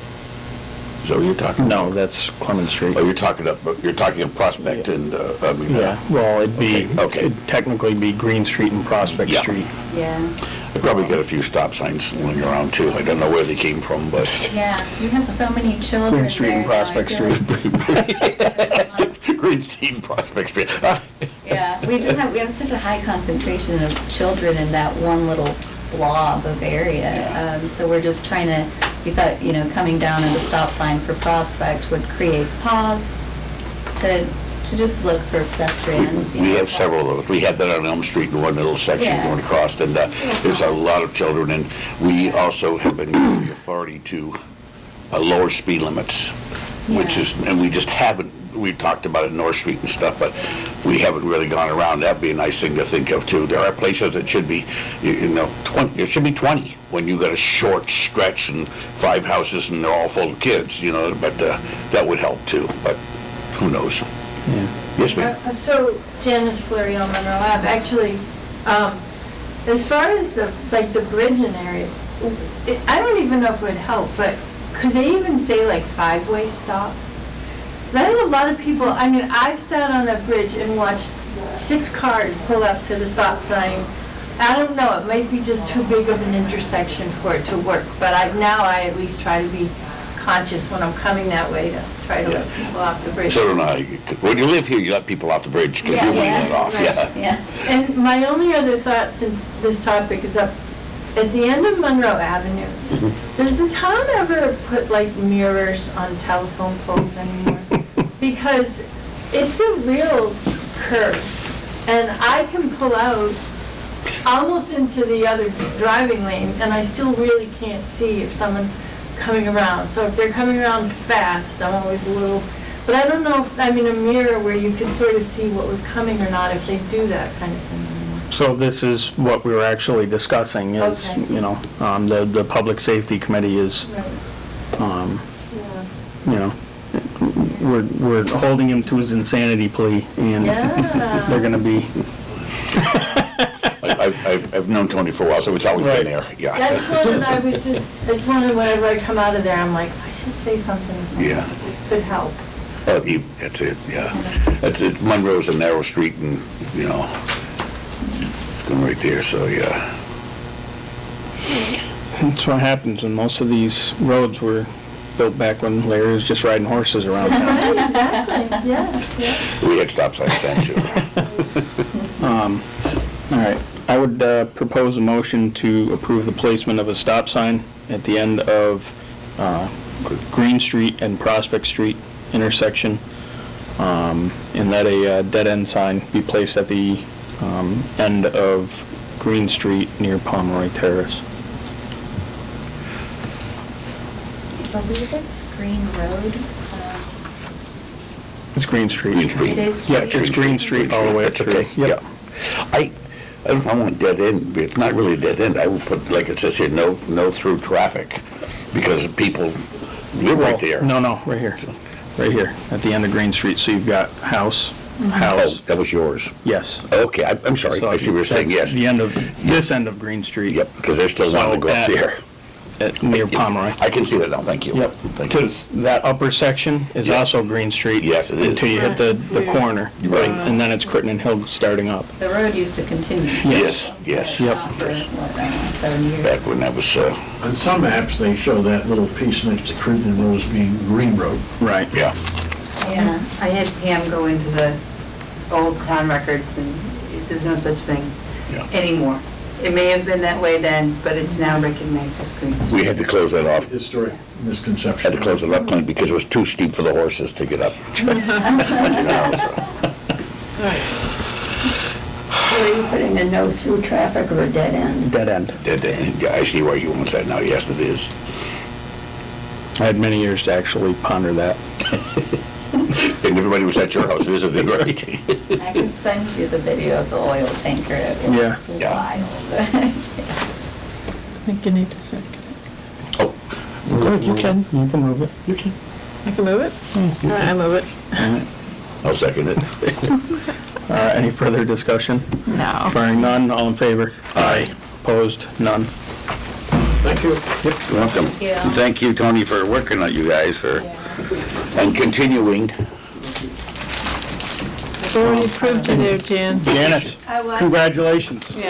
[SPEAKER 3] Is that what you're talking about?
[SPEAKER 2] no, that's Clement Street.
[SPEAKER 3] Oh, you're talking of Prospect and,
[SPEAKER 2] Yeah, well,
[SPEAKER 3] Okay.
[SPEAKER 2] it'd technically be Green Street and Prospect
[SPEAKER 3] Yeah.
[SPEAKER 2] Street.
[SPEAKER 1] Yeah.
[SPEAKER 3] I probably got a few stop signs lying around too. I don't know where they came from, but.
[SPEAKER 1] Yeah, you have so many children
[SPEAKER 2] Green Street and
[SPEAKER 1] there now, I
[SPEAKER 2] Prospect
[SPEAKER 1] feel
[SPEAKER 2] Street.
[SPEAKER 3] Green Street, Prospect Street.
[SPEAKER 1] Yeah, we have such a high concentration of children in that one little blob of area. So we're just trying to, we thought, coming down at the stop sign for Prospect would create pause to just look for pedestrians.
[SPEAKER 3] We have several of those. We had that on Elm Street in one little section
[SPEAKER 1] Yeah.
[SPEAKER 3] going across, and there's a lot of children. And we also have been given the authority to lower speed limits, which
[SPEAKER 1] Yeah.
[SPEAKER 3] is, and we just haven't, we talked about it in North Street and stuff, but we haven't really gone around. That'd be a nice thing to think of too. There are places that should be, 20, it should be 20 when you got a short stretch and 5 houses and they're all full of kids, but that would help too, but who knows?
[SPEAKER 2] Yeah.
[SPEAKER 3] Yes, ma'am.
[SPEAKER 9] So Janice Fleury on Monroe Ave, actually, as far as the bridge in area, I don't even know if it would help, but could they even say 5-way stop? I think a lot of people, I've sat on that bridge and watched 6 cars pull up to the stop sign. I don't know, it might be just too big of an intersection for it to work, but now I at least try to be conscious when I'm coming that way to try to let people off the bridge.
[SPEAKER 3] So don't I. When you live here, you let people off the bridge because you want to let off,
[SPEAKER 9] right.
[SPEAKER 3] yeah.
[SPEAKER 1] Yeah.
[SPEAKER 9] And my only other thought, since this topic is up, at the end of Monroe Avenue, does the town ever put like mirrors on telephone poles anymore? Because it's a real curve, and I can pull out almost into the other driving lane, and I still really can't see if someone's coming around. So if they're coming around fast, I'm always a little, but I don't know if, I mean, a mirror where you could sort of see what was coming or not, if they do that kind of thing anymore.
[SPEAKER 2] So this is what we were actually discussing is,
[SPEAKER 9] Okay.
[SPEAKER 2] you know, the Public Safety Committee is,
[SPEAKER 9] Right.
[SPEAKER 2] you know, we're holding him to his insanity plea, and
[SPEAKER 9] Yeah.
[SPEAKER 2] they're gonna be,
[SPEAKER 3] I've known Tony for a while, so it's always
[SPEAKER 2] Right.
[SPEAKER 3] been there, yeah.
[SPEAKER 9] That's one, I was just, it's one of whenever I come out of there, I'm like, I should say something.
[SPEAKER 3] Yeah.
[SPEAKER 9] This could help.
[SPEAKER 3] That's it, yeah. That's it, Monroe's a narrow street and, you know, it's going right there, so, yeah.
[SPEAKER 2] that's what happens when most of these roads were built back when Larry was just riding horses around town.
[SPEAKER 9] Exactly, yes, yes.
[SPEAKER 3] We had stop signs then, too.
[SPEAKER 2] All right, I would propose a motion to approve the placement of a stop sign at the end of Green Street and Prospect Street intersection, and let a dead-end sign be placed at the end of Green Street near Pomeroy Terrace.
[SPEAKER 1] I believe it's Green Road.
[SPEAKER 2] It's Green Street.
[SPEAKER 3] Green Street.
[SPEAKER 1] It is
[SPEAKER 2] Yeah, it's Green Street all the way up
[SPEAKER 3] That's
[SPEAKER 2] through.
[SPEAKER 3] okay,
[SPEAKER 2] Yep.
[SPEAKER 3] yeah. I don't know if I want dead end, but it's not really a dead end. I would put, like it says here, no through traffic, because people live right there.
[SPEAKER 2] No, right here, at the end of Green Street. So you've got house,
[SPEAKER 3] Oh,
[SPEAKER 2] house,
[SPEAKER 3] that was yours.
[SPEAKER 2] yes.
[SPEAKER 3] Okay, I'm sorry,
[SPEAKER 2] So
[SPEAKER 3] I see what you're saying,
[SPEAKER 2] that's
[SPEAKER 3] yes.
[SPEAKER 2] the end of, this end of Green Street.
[SPEAKER 3] Yep, because they're still wanting to go up
[SPEAKER 2] So
[SPEAKER 3] there.
[SPEAKER 2] Near Pomeroy.
[SPEAKER 3] I can see that now, thank you.
[SPEAKER 2] Yep,
[SPEAKER 3] Thank you.
[SPEAKER 2] because that upper section is
[SPEAKER 3] Yeah.
[SPEAKER 2] also Green Street.
[SPEAKER 3] Yes, it is.
[SPEAKER 2] Until you hit the corner.
[SPEAKER 3] Right.
[SPEAKER 2] And then it's Crittenden Hill starting up.
[SPEAKER 1] The road used to continue.
[SPEAKER 3] Yes, yes.
[SPEAKER 2] Yep.
[SPEAKER 1] For, what, 7 years?
[SPEAKER 3] Back when that was,
[SPEAKER 7] On some apps, they show that little piece next to Crittenden Road as being Green Road.
[SPEAKER 2] Right.
[SPEAKER 3] yeah.
[SPEAKER 5] Yeah, I had Pam go into the old town records, and there's no such thing
[SPEAKER 3] Yeah.
[SPEAKER 5] anymore. It may have been that way then, but it's now recognized as Green Street.
[SPEAKER 3] We had to close that off.
[SPEAKER 7] Historic misconception.
[SPEAKER 3] Had to close it up, Clint, because it was too steep for the horses to get up. You know, so.
[SPEAKER 10] So are you putting a no through traffic or a dead end?
[SPEAKER 2] Dead end.
[SPEAKER 3] Yeah, I see where you want that now, yes, it is.
[SPEAKER 2] I had many years to actually ponder that.
[SPEAKER 3] And everybody was at your house visiting, right?
[SPEAKER 1] I could send you the video of the oil tanker. It was
[SPEAKER 2] Yeah.
[SPEAKER 3] Yeah.
[SPEAKER 1] wild.
[SPEAKER 4] I think you need to second it.
[SPEAKER 3] Oh,
[SPEAKER 2] Good, you can move it.
[SPEAKER 3] you can.
[SPEAKER 4] I can move it? All right, I move it.
[SPEAKER 3] I'll second it.
[SPEAKER 2] Any further discussion?
[SPEAKER 4] No.
[SPEAKER 2] Barring none, all in favor? Aye. Opposed? None.
[SPEAKER 7] Thank you.
[SPEAKER 3] You're welcome.
[SPEAKER 1] you.
[SPEAKER 3] Thank you, Tony, for working on you guys and continuing.
[SPEAKER 4] It's already proved you there, Jan.
[SPEAKER 2] Janice,
[SPEAKER 9] I was,
[SPEAKER 2] congratulations. You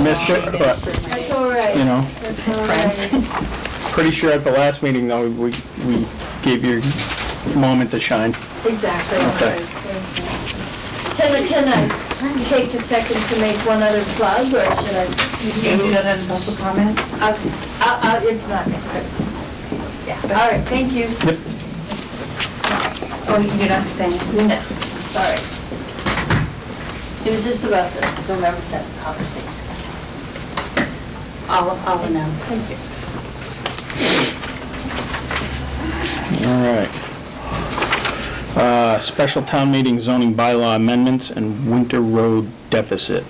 [SPEAKER 2] missed it, but,
[SPEAKER 9] that's all right.
[SPEAKER 2] you know,
[SPEAKER 9] That's all right.
[SPEAKER 2] pretty sure at the last meeting, though, we gave you a moment to shine.
[SPEAKER 9] Exactly.
[SPEAKER 2] Okay.
[SPEAKER 9] Can I take a second to make one other plug, or should I?
[SPEAKER 5] You can do that as public comment?
[SPEAKER 9] Okay, it's not critical. Yeah, all right, thank you.
[SPEAKER 2] Yep.
[SPEAKER 5] Oh, you're not staying?
[SPEAKER 9] No, sorry. It was just about the November 7th conversation.
[SPEAKER 5] I'll announce.
[SPEAKER 9] Thank you.
[SPEAKER 2] All right. Special town meeting zoning bylaw amendments and winter road deficit.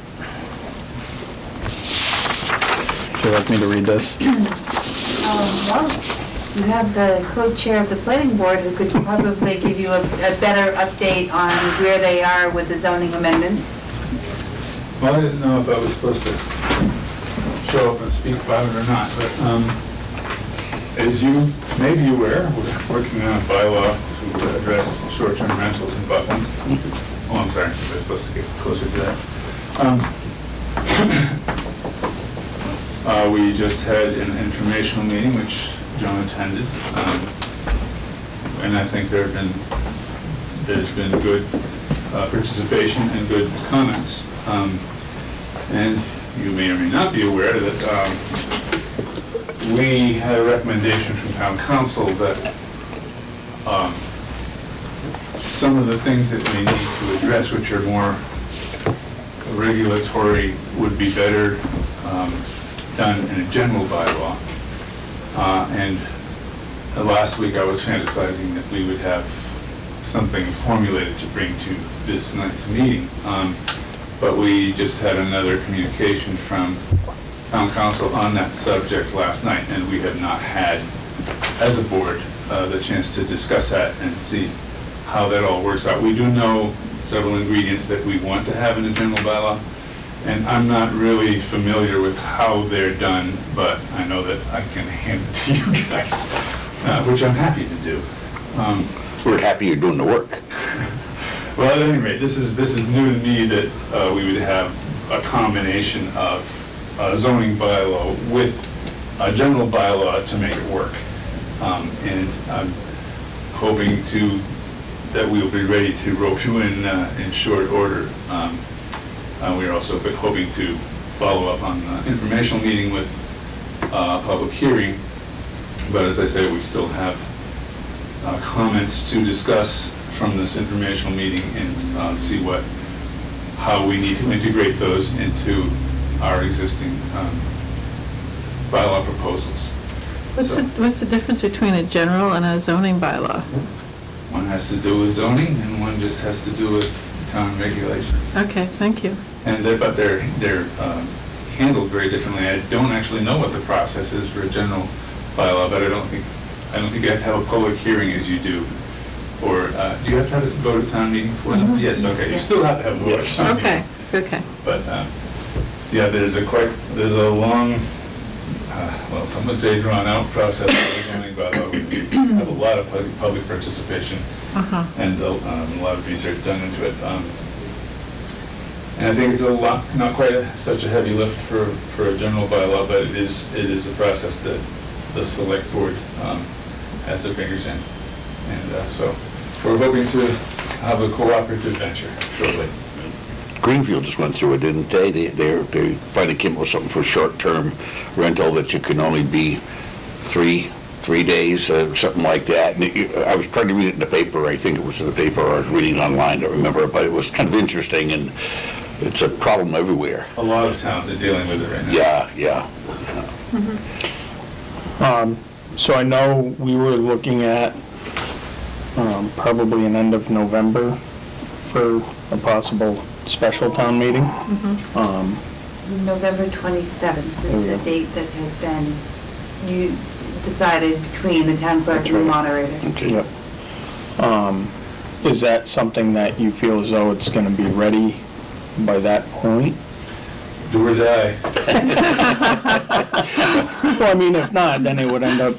[SPEAKER 2] Would you like me to read this?
[SPEAKER 5] Well, you have the co-chair of the planning board who could probably give you a better update on where they are with the zoning amendments.
[SPEAKER 11] Well, I didn't know if I was supposed to show up and speak about it or not, but as you may be aware, we're working on a bylaw to address short-term rentals in Buckland. Oh, I'm sorry, we're supposed to get closer to that. We just had an informational meeting, which John attended, and I think there's been good participation and good comments. And you may or may not be aware that we had a recommendation from town council that some of the things that we need to address, which are more regulatory, would be better done in a general bylaw. And last week I was fantasizing that we would have something formulated to bring to this night's meeting. But we just had another communication from town council on that subject last night, and we have not had, as a board, the chance to discuss that and see how that all works out. We do know several ingredients that we want to have in the general bylaw, and I'm not really familiar with how they're done, but I know that I can hand it to you guys, which I'm happy to do.
[SPEAKER 3] We're happy you're doing the work.
[SPEAKER 11] Well, at any rate, this is new to me that we would have a combination of zoning bylaw with a general bylaw to make it work. And I'm hoping that we will be ready to rope you in short order. We're also hoping to follow up on the informational meeting with a public hearing. But as I say, we still have comments to discuss from this informational meeting and see how we need to integrate those into our existing bylaw proposals.
[SPEAKER 4] What's the difference between a general and a zoning bylaw?
[SPEAKER 11] One has to do with zoning, and one just has to do with town regulations.
[SPEAKER 4] Okay, thank you.
[SPEAKER 11] And but they're handled very differently. I don't actually know what the process is for a general bylaw, but I don't think you have to have a public hearing as you do. Or do you have to go to town meeting for them? Yes. Okay. You still have to have a vote.
[SPEAKER 4] Okay. Okay.
[SPEAKER 11] But yeah, there's a long, well, some would say drawn-out process for the zoning bylaw. We have a lot of public participation and a lot of research done into it. And I think it's not quite such a heavy lift for a general bylaw, but it is a process that the Selectboard has their fingers in. And so we're hoping to have a cooperative venture shortly.
[SPEAKER 3] Greenfield just went through it, didn't they? They finally came up with something for short-term rental that you can only be three days, something like that. And I was trying to read it in the paper. I think it was in the paper, or I was reading it online, I don't remember, but it was kind of interesting, and it's a problem everywhere.
[SPEAKER 11] A lot of towns are dealing with it right now.
[SPEAKER 3] Yeah.
[SPEAKER 2] So I know we were looking at probably an end of November for a possible special town meeting.
[SPEAKER 5] November 27th is the date that has been decided between the town clerk and the moderator.
[SPEAKER 3] Okay.
[SPEAKER 2] Yep. Is that something that you feel as though it's going to be ready by that point?
[SPEAKER 11] Do or die.
[SPEAKER 2] Well, I mean, if not, then it would end up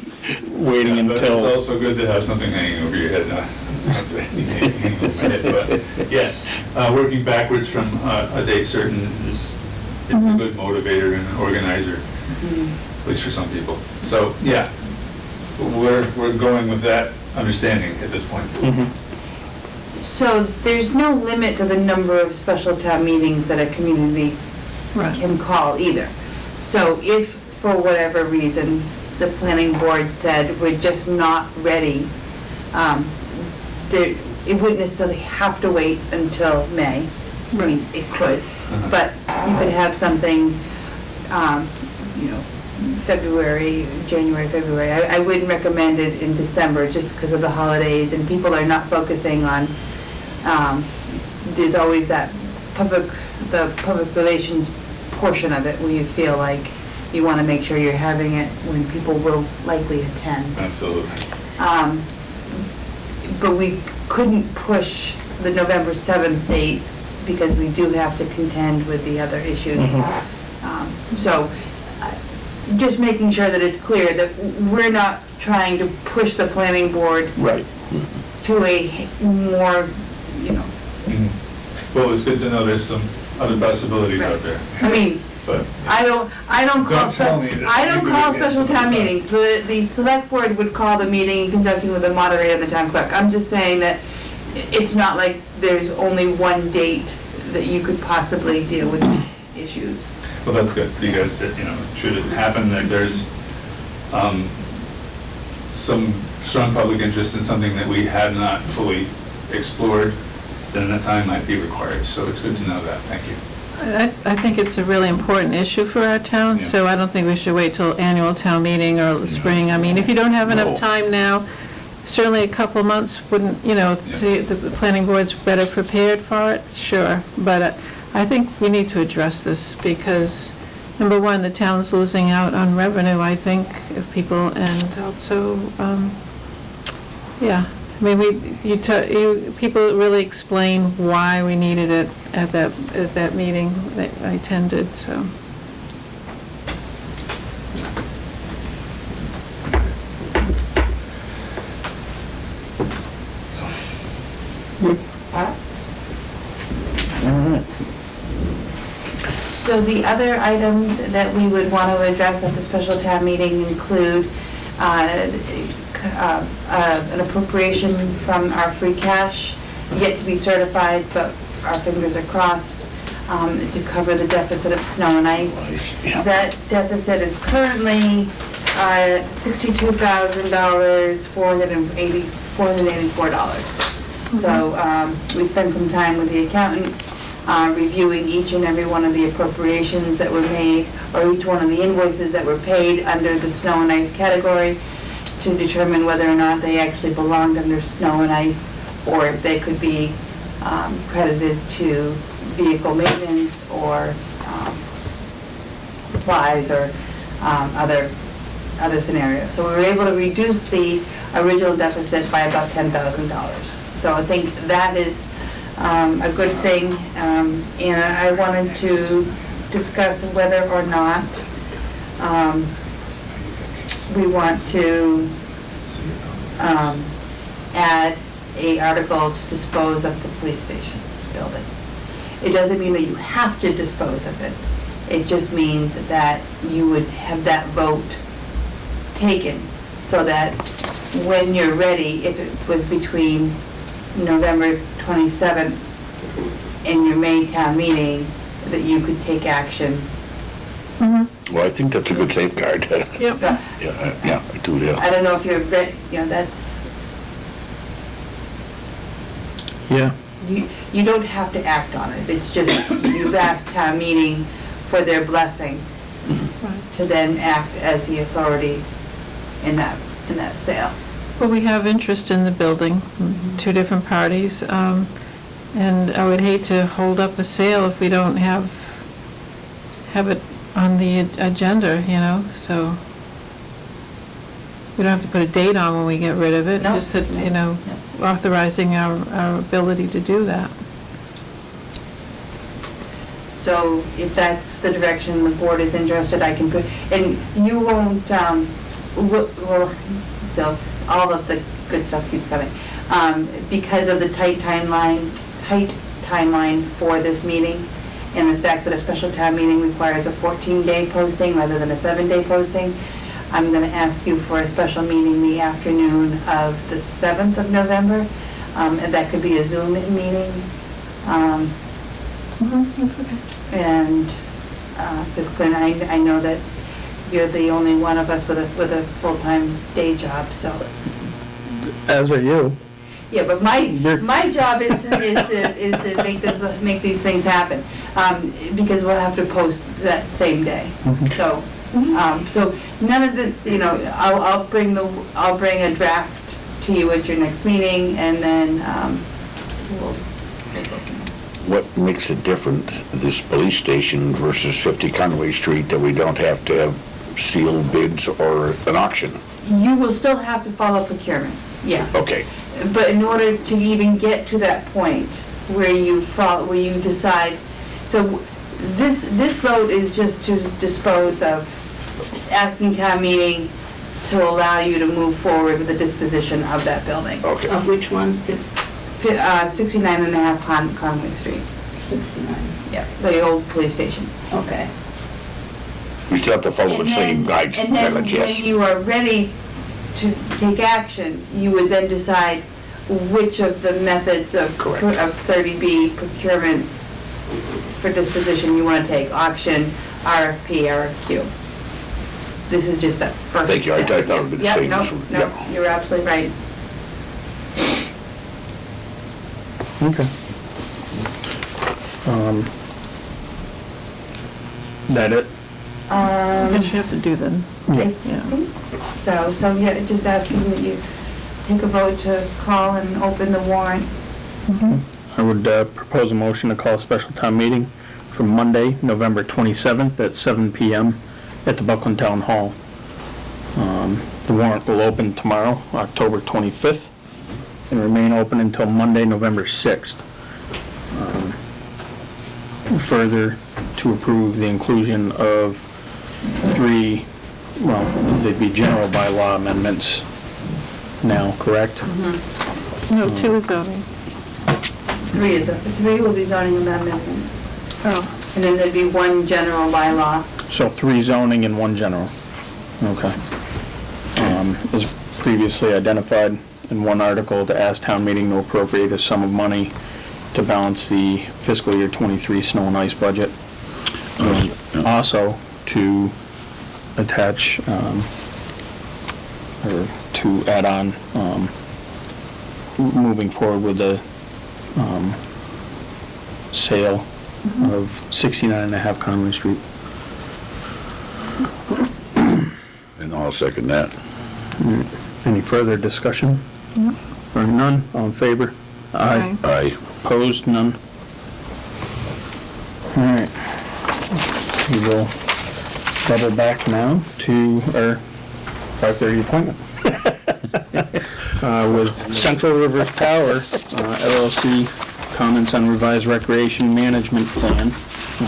[SPEAKER 2] waiting
[SPEAKER 11] But
[SPEAKER 2] until...
[SPEAKER 11] it's also good to have something hanging over your head, not hanging over my head, but yes, working backwards from a date certain is a good motivator and an organizer, at least for some people. So, yeah, we're going with that understanding at this point.
[SPEAKER 5] So there's no limit to the number of special town meetings that a community can call either. So if, for whatever reason, the planning board said we're just not ready, it wouldn't necessarily have to wait until May. I mean, it could, but you could have something, February, January, February. I wouldn't recommend it in December just because of the holidays and people are not focusing on, there's always that public relations portion of it where you feel like you want to make sure you're having it when people will likely attend.
[SPEAKER 11] Absolutely.
[SPEAKER 5] But we couldn't push the November 7th date because we do have to contend with the other issues. So just making sure that it's clear that we're not trying to push the planning board to a more,
[SPEAKER 11] Well, it's good to know there's some other possibilities out there.
[SPEAKER 5] I mean,
[SPEAKER 11] But
[SPEAKER 5] I don't call special town meetings. The select board would call the meeting in conjunction with the moderator and the town clerk. I'm just saying that it's not like there's only one date that you could possibly deal with issues.
[SPEAKER 11] Well, that's good, because, should it happen that there's some strong public interest in something that we have not fully explored, then that time might be required. So it's good to know that. Thank you.
[SPEAKER 4] I think it's a really important issue for our town,
[SPEAKER 11] Yeah.
[SPEAKER 4] so I don't think we should wait till annual town meeting or the spring. I mean, if you don't have
[SPEAKER 3] No.
[SPEAKER 4] enough time now, certainly a couple of months wouldn't, the planning board's better prepared for it, sure. But I think we need to address this because, number one, the town's losing out on revenue, I think, of people, and also, yeah. I mean, people really explain why we needed it at that meeting that I attended, so.
[SPEAKER 5] So the other items that we would want to address at the special town meeting include an appropriation from our free cash, yet to be certified, but our fingers are crossed, to cover the deficit of snow and ice.
[SPEAKER 3] Yeah.
[SPEAKER 5] That deficit is currently $62,000, $484. So we spent some time with the accountant reviewing each and every one of the appropriations that were made, or each one of the invoices that were paid under the snow and ice category, to determine whether or not they actually belonged under snow and ice, or if they could be credited to vehicle maintenance or supplies or other scenarios. So we were able to reduce the original deficit by about $10,000. So I think that is a good thing, and I wanted to discuss whether or not we want to add an article to dispose of the police station building. It doesn't mean that you have to dispose of it. It just means that you would have that vote taken so that when you're ready, if it was between November 27th and your May town meeting, that you could take action.
[SPEAKER 3] Well, I think that's a good safeguard.
[SPEAKER 4] Yep.
[SPEAKER 3] Yeah, I do, yeah.
[SPEAKER 5] I don't know if you're ready, that's,
[SPEAKER 2] Yeah.
[SPEAKER 5] you don't have to act on it. It's just, you've asked town meeting for their blessing to then act as the authority in that sale.
[SPEAKER 4] Well, we have interest in the building, two different parties, and I would hate to hold up a sale if we don't have it on the agenda, so we don't have to put a date on when we get rid of it,
[SPEAKER 5] No.
[SPEAKER 4] just that, authorizing our ability to do that.
[SPEAKER 5] So if that's the direction the board is interested, I can put, and you won't, so all of the good stuff keeps coming. Because of the tight timeline for this meeting, and the fact that a special town meeting requires a 14-day posting rather than a 7-day posting, I'm going to ask you for a special meeting the afternoon of the 7th of November, and that could be a Zoom meeting.
[SPEAKER 4] That's okay.
[SPEAKER 5] And just Glenn, I know that you're the only one of us with a full-time day job, so.
[SPEAKER 2] As are you.
[SPEAKER 5] Yeah, but my job is to make these things happen, because we'll have to post that same day. So, so none of this, I'll bring a draft to you at your next meeting, and then we'll make it.
[SPEAKER 3] What makes it different, this police station versus 50 Conway Street, that we don't have to have sealed bids or an auction?
[SPEAKER 5] You will still have to follow procurement, yes.
[SPEAKER 3] Okay.
[SPEAKER 5] But in order to even get to that point where you decide, so this vote is just to dispose of, asking town meeting to allow you to move forward with the disposition of that building.
[SPEAKER 3] Okay.
[SPEAKER 10] Of which one?
[SPEAKER 5] 69.5 Conway Street.
[SPEAKER 10] 69.
[SPEAKER 5] Yeah, the old police station.
[SPEAKER 10] Okay.
[SPEAKER 3] We still have to follow the same guidelines,
[SPEAKER 5] And then when
[SPEAKER 3] yes.
[SPEAKER 5] you are ready to take action, you would then decide which of the methods of
[SPEAKER 3] Correct.
[SPEAKER 5] of 30B procurement for disposition you want to take, auction, RFP, RFQ. This is just that first
[SPEAKER 3] Thank you. I
[SPEAKER 5] step.
[SPEAKER 3] thought it would be the
[SPEAKER 5] Yep,
[SPEAKER 3] same
[SPEAKER 5] no,
[SPEAKER 3] as-
[SPEAKER 5] no,
[SPEAKER 3] yeah.
[SPEAKER 5] you're absolutely right.
[SPEAKER 2] Okay. That it?
[SPEAKER 4] I guess you have to do them.
[SPEAKER 5] I
[SPEAKER 2] Yeah.
[SPEAKER 5] think so yeah, just asking that you take a vote to call and open the warrant.
[SPEAKER 2] I would propose a motion to call a special town meeting for Monday, November 27th at 7 PM at the Buckland Town Hall. The warrant will open tomorrow, October 25th, and remain open until Monday, November 6th. Further, to approve the inclusion of 3, well, they'd be general bylaw amendments now, correct?
[SPEAKER 4] No, 2 is zoning.
[SPEAKER 5] 3 will be zoning amendments.
[SPEAKER 4] Oh.
[SPEAKER 5] And then there'd be 1 general bylaw.
[SPEAKER 2] So 3 zoning and 1 general. Okay. As previously identified in one article, to ask town meeting to appropriate a sum of money to balance the fiscal year '23 snow and ice budget. Also, to attach, or to add on, moving forward with the sale of 69.5 Conway Street.
[SPEAKER 3] And I'll second that.
[SPEAKER 2] Any further discussion? Hearing none, all in favor?
[SPEAKER 4] Aye.
[SPEAKER 3] Aye.
[SPEAKER 2] Opposed, none? All right. We will double back now to our 5:30 appointment. With Central Rivers Power, LLC, comments on revised recreation management plan.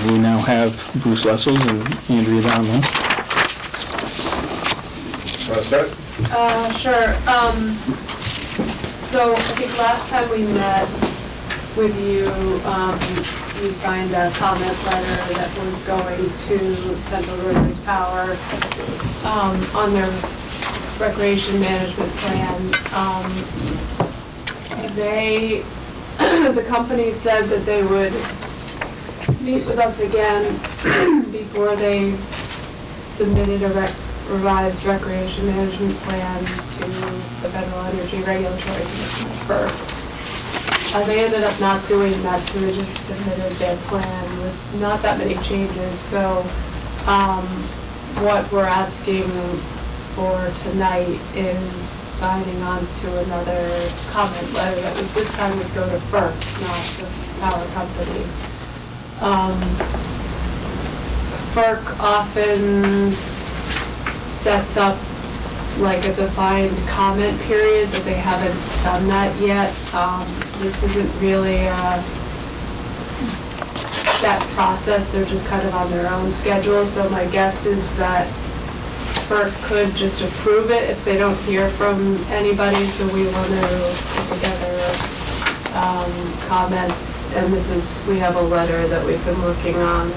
[SPEAKER 2] We now have Bruce Lessels and Andrea Donlin.
[SPEAKER 12] Sure. So I think last time we met with you, you signed a comment letter that was going to Central Rivers Power on their recreation management plan. The company said that they would meet with us again before they submitted a revised recreation management plan to the Federal Energy Regulatory Commission, FERC. They ended up not doing that, so they just submitted their plan with not that many changes. So what we're asking for tonight is signing on to another comment letter that would, this time would go to FERC, not the power company. FERC often sets up like a defined comment period, but they haven't done that yet. This isn't really that process, they're just kind of on their own schedule, so my guess is that FERC could just approve it if they don't hear from anybody, so we want to put together comments, and we have a letter that we've been working on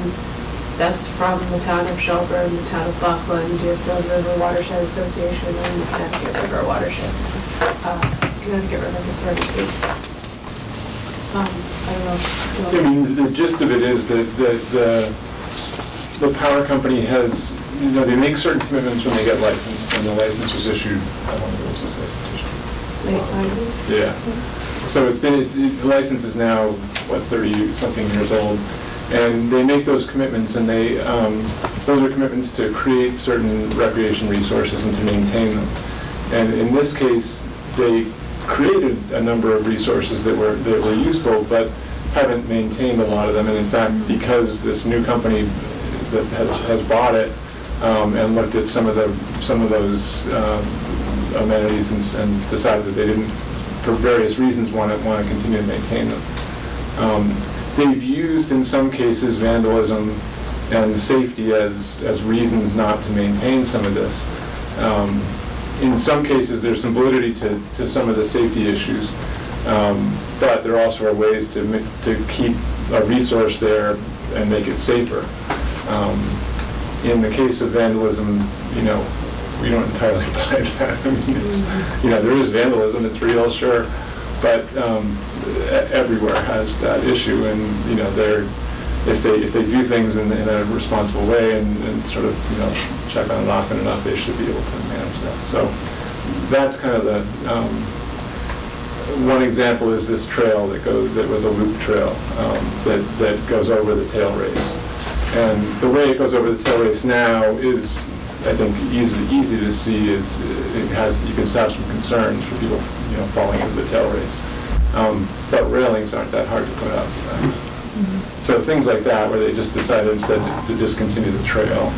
[SPEAKER 12] that's from the town of Shelburne, the town of Buckland, Deerfield River Watershed Association, and Connecticut River Watershed, Connecticut River Conservancy. I don't know.
[SPEAKER 11] I mean, the gist of it is that the power company has, they make certain commitments when they get licensed, and the license was issued, how long ago was this license issued?
[SPEAKER 12] Late 90s?
[SPEAKER 11] Yeah. So the license is now, 30-something years old. And they make those commitments, and those are commitments to create certain recreation resources and to maintain them. And in this case, they created a number of resources that were useful, but haven't maintained a lot of them. And in fact, because this new company that has bought it and looked at some of those amenities and decided that they didn't, for various reasons, want to continue to maintain them. They've used, in some cases, vandalism and safety as reasons not to maintain some of this. In some cases, there's some validity to some of the safety issues, but there also are ways to keep a resource there and make it safer. In the case of vandalism, we don't entirely buy that. I mean, it's, there is vandalism, it's real, sure, but everywhere has that issue, and if they do things in a responsible way and sort of, check on it often enough, they should be able to manage that. So that's kind of the, one example is this trail that was a loop trail that goes over the tail race. And the way it goes over the tail race now is, I think, easy to see. You can have some concerns for people, falling into the tail race. But railings aren't that hard to put up. So things like that, where they just decided instead to discontinue the trail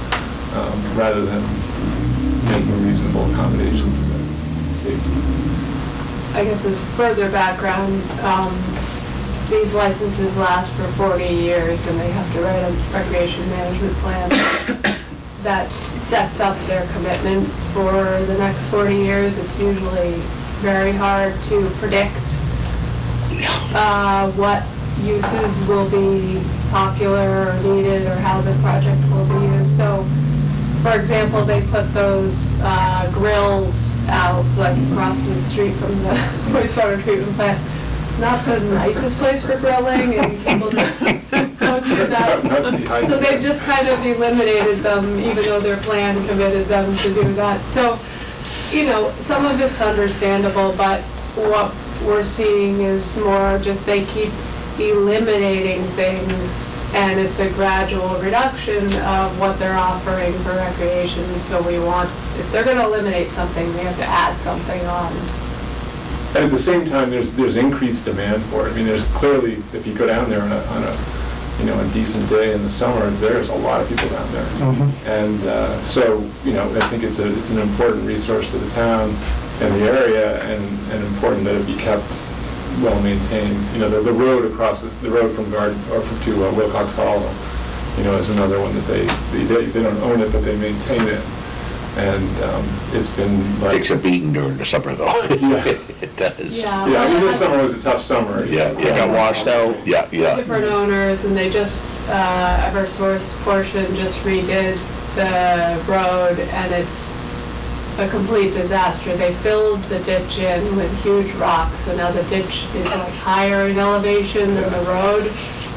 [SPEAKER 11] rather than making reasonable accommodations to safety.
[SPEAKER 12] I guess as further background, these licenses last for 40 years and they have to write a recreation management plan that sets up their commitment for the next 40 years. It's usually very hard to predict what uses will be popular or needed or how the project will be used. So, for example, they put those grills out like across the street from the wastewater treatment plant. Not the nicest place for grilling, and people don't do that. So they've just kind of eliminated them, even though their plan committed them to do that. So, some of it's understandable, but what we're seeing is more just they keep eliminating things, and it's a gradual reduction of what they're offering for recreation. So we want, if they're going to eliminate something, they have to add something on.
[SPEAKER 11] And at the same time, there's increased demand for it. I mean, there's clearly, if you go down there on a decent day in the summer, there's a lot of people down there. And so, I think it's an important resource to the town and the area, and important that it be kept well maintained. The road across the road from Garden or to Wilcox Hollow, is another one that they don't own it, but they maintain it. And it's been like...
[SPEAKER 3] Takes a beating during the summer, though.
[SPEAKER 11] Yeah.
[SPEAKER 3] It does.
[SPEAKER 12] Yeah,
[SPEAKER 11] I mean, this summer was a tough summer.
[SPEAKER 3] Yeah.
[SPEAKER 2] It got washed out.
[SPEAKER 3] Yeah.
[SPEAKER 12] different owners, and they just, Eversource portion just redid the road, and it's a complete disaster. They filled the ditch in with huge rocks, so now the ditch is like higher in elevation than the road,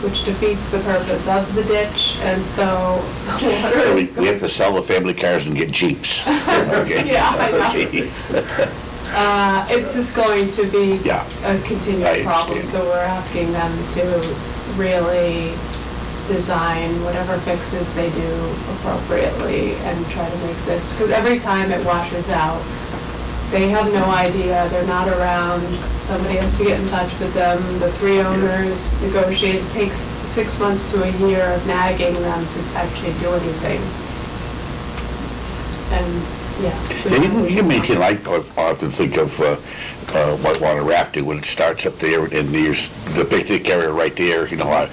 [SPEAKER 12] which defeats the purpose of the ditch, and so the water
[SPEAKER 3] So
[SPEAKER 12] is
[SPEAKER 3] we have to sell the family cars and get Jeeps. Okay.
[SPEAKER 12] Yeah, I know. It's just going to be
[SPEAKER 3] Yeah.
[SPEAKER 12] a continued problem,
[SPEAKER 3] understand.
[SPEAKER 12] so we're asking them to really design whatever fixes they do appropriately and try to make this, because every time it washes out, they have no idea, they're not around, somebody has to get in touch with them, the three owners negotiate, it takes 6 months to a year of nagging them to actually do anything. And, yeah.
[SPEAKER 3] You can maintain, I often think of whitewater rafting when it starts up there, and there's the big thick area right there, when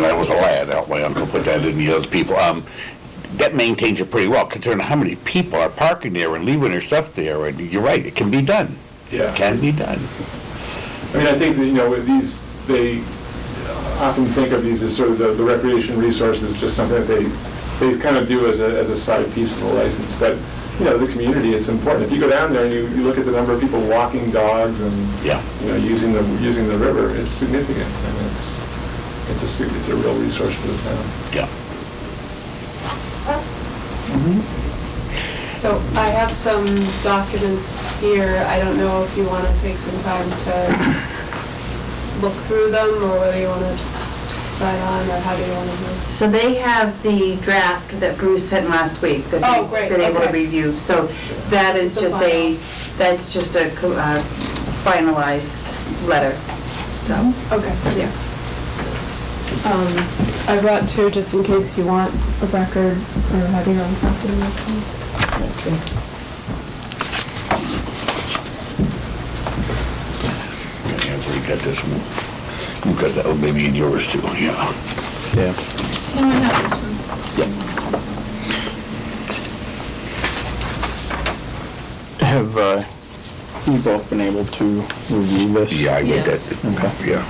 [SPEAKER 3] I was a lad, my uncle put that in, the other people, that maintains it pretty well, considering how many people are parking there and leaving their stuff there, and you're right, it can be done.
[SPEAKER 11] Yeah.
[SPEAKER 3] It can be done.
[SPEAKER 11] I mean, I think that, with these, they often think of these as sort of the recreation resources, just something that they kind of do as a side piece of the license. But, the community, it's important. If you go down there and you look at the number of people walking dogs and, using the river, it's significant. And it's a real resource for the town.
[SPEAKER 3] Yeah.
[SPEAKER 12] So I have some documents here. I don't know if you want to take some time to look through them, or whether you want to sign on, or how do you want to do this?
[SPEAKER 5] So they have the draft that Bruce sent last week that
[SPEAKER 12] Oh,
[SPEAKER 5] they've
[SPEAKER 12] great,
[SPEAKER 5] been able to
[SPEAKER 12] okay.
[SPEAKER 5] review. So that is
[SPEAKER 12] So
[SPEAKER 5] just a finalized letter, so.
[SPEAKER 12] Okay.
[SPEAKER 5] Yeah.
[SPEAKER 12] I brought two just in case you want a record or have your own copy of this.
[SPEAKER 3] Yeah, I've already got this one. You've got that one maybe in yours too, yeah.
[SPEAKER 2] Yeah.
[SPEAKER 12] No, I have this one.
[SPEAKER 2] Have you both been able to review this?
[SPEAKER 3] Yeah, I get
[SPEAKER 8] Yes.
[SPEAKER 3] that.
[SPEAKER 2] Okay.
[SPEAKER 3] Yeah.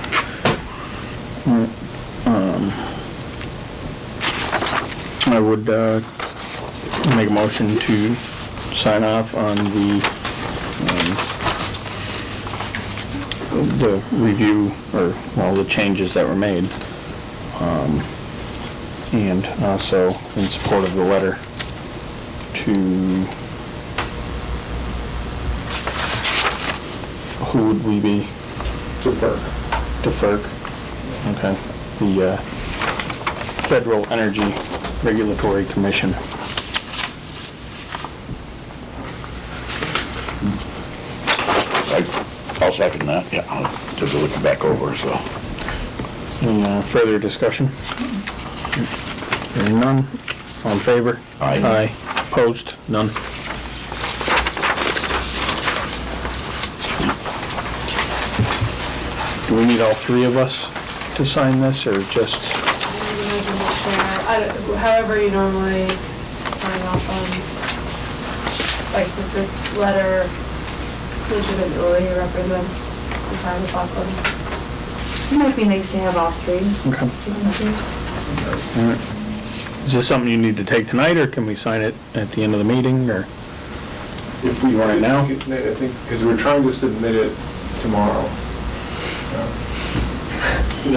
[SPEAKER 2] I would make a motion to sign off on the review, or, well, the changes that were made. And also in support of the letter to, who would we be?
[SPEAKER 7] To FERC.
[SPEAKER 2] To FERC, okay. The Federal Energy Regulatory Commission.
[SPEAKER 3] I'll second that, yeah, I'll take a look back over, so.
[SPEAKER 2] Any further discussion? Hearing none, all in favor?
[SPEAKER 3] Aye.
[SPEAKER 2] Aye, opposed, none. Do we need all three of us to sign this, or just?
[SPEAKER 12] However you normally sign off on, like, this letter legitimately represents the town of Buckland.
[SPEAKER 5] It might be nice to have all three
[SPEAKER 2] Okay.
[SPEAKER 5] signatures.
[SPEAKER 2] All right. Is this something you need to take tonight, or can we sign it at the end of the meeting, or?
[SPEAKER 7] If we
[SPEAKER 2] want it now?
[SPEAKER 7] I think, because we're trying to submit it tomorrow. I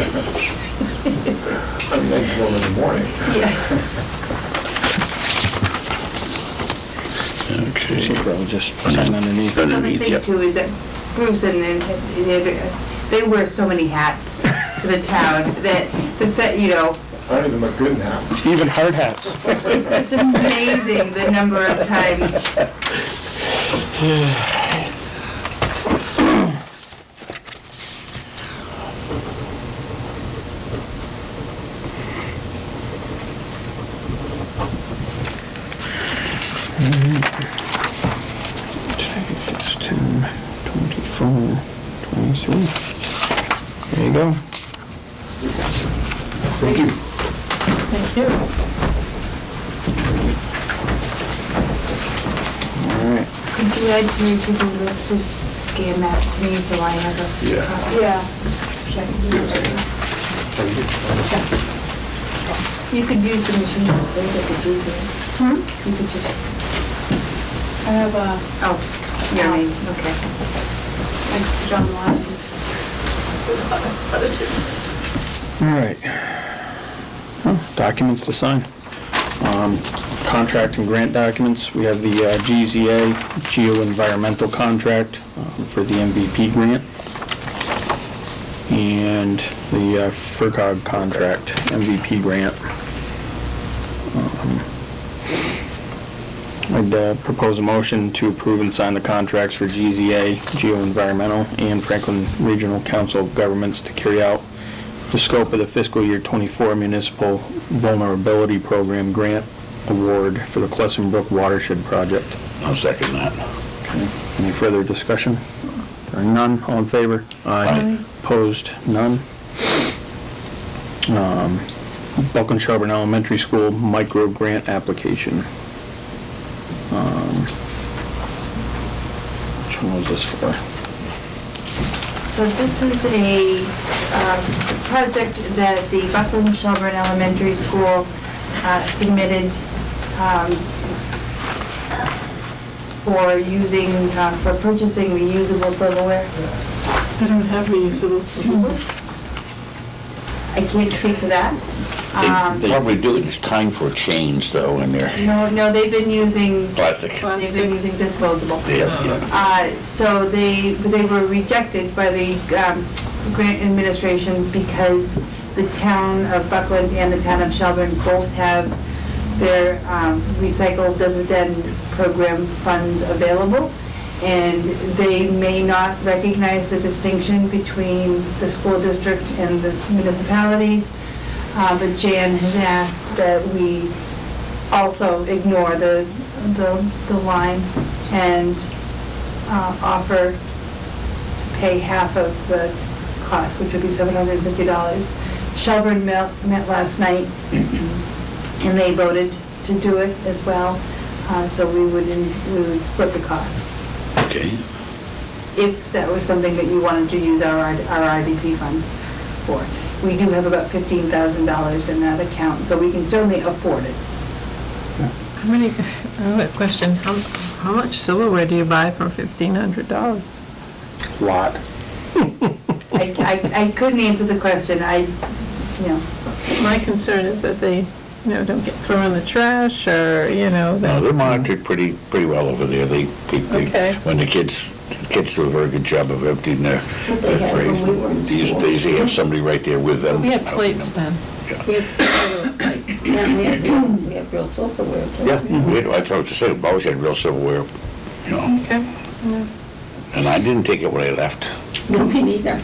[SPEAKER 7] mean, I can go in the morning.
[SPEAKER 2] Okay. So probably just sign underneath.
[SPEAKER 5] The other
[SPEAKER 3] Underneath,
[SPEAKER 5] thing
[SPEAKER 3] yep.
[SPEAKER 5] too is that Bruce and they wear so many hats for the town that you know,
[SPEAKER 7] I don't even look good now.
[SPEAKER 2] Even hard hats.
[SPEAKER 5] it's just amazing the number of times.
[SPEAKER 2] It's 10, 24, 23. There you go.
[SPEAKER 7] Thank you.
[SPEAKER 4] Thank you.
[SPEAKER 2] All right.
[SPEAKER 5] Could you add to your to-do list to scan that to me so I have a
[SPEAKER 7] Yeah.
[SPEAKER 5] copy?
[SPEAKER 12] Yeah.
[SPEAKER 5] You could use the machine, so it's easier. You could just,
[SPEAKER 12] I have a,
[SPEAKER 5] oh, your name, okay.
[SPEAKER 12] next to John Lyon.
[SPEAKER 2] All right. Well, documents to sign. Contract and grant documents. We have the GZA Geo-Environmental Contract for the MVP grant. And the FERCOG contract, MVP grant. I'd propose a motion to approve and sign the contracts for GZA, Geo-Environmental, and Franklin Regional Council of Governments to carry out the scope of the fiscal year '24 Municipal Vulnerability Program Grant Award for the Clesson Brook Watershed Project.
[SPEAKER 3] I'll second that.
[SPEAKER 2] Okay. Any further discussion? Hearing none, all in favor?
[SPEAKER 3] Aye.
[SPEAKER 2] Opposed? None. Buckland Shelburne Elementary School micro grant application. Which one was this for?
[SPEAKER 5] So this is a project that the Buckland Shelburne Elementary School submitted for using, for purchasing reusable silverware.
[SPEAKER 4] I don't have reusable silverware.
[SPEAKER 5] I can't speak to that.
[SPEAKER 3] They probably do it, it's time for a change though in there.
[SPEAKER 5] No, they've been using,
[SPEAKER 3] Plastic.
[SPEAKER 5] they've been using disposable.
[SPEAKER 3] Yeah.
[SPEAKER 5] So they were rejected by the grant administration because the town of Buckland and the town of Shelburne both have their recycled dividend program funds available. And they may not recognize the distinction between the school district and the municipalities. But Jan has asked that we also ignore the line and offer to pay half of the cost, which would be $750. Shelburne met last night, and they voted to do it as well. So we would split the cost,
[SPEAKER 3] Okay.
[SPEAKER 5] if that was something that you wanted to use our IDP funds for. We do have about $15,000 in that account, so we can certainly afford it.
[SPEAKER 4] How many, I have a question, how much silverware do you buy for $1,500?
[SPEAKER 2] Lot.
[SPEAKER 5] I couldn't answer the question.
[SPEAKER 4] My concern is that they, don't get thrown in the trash or,
[SPEAKER 3] No,
[SPEAKER 4] that.
[SPEAKER 3] they're monitored pretty well over there. They
[SPEAKER 4] Okay.
[SPEAKER 3] when the kids do a very good job of emptying their
[SPEAKER 10] they had
[SPEAKER 3] trays.
[SPEAKER 10] when we were in
[SPEAKER 3] These
[SPEAKER 10] school.
[SPEAKER 3] days, they have somebody right there with them.
[SPEAKER 4] We had plates then.
[SPEAKER 3] Yeah.
[SPEAKER 4] We had regular plates.
[SPEAKER 10] Yeah, we have real silverware too.
[SPEAKER 3] Yeah, that's what I was just saying, we always had real silverware,
[SPEAKER 4] Okay. Yeah.
[SPEAKER 3] and I didn't take it when I left.
[SPEAKER 10] No, me neither.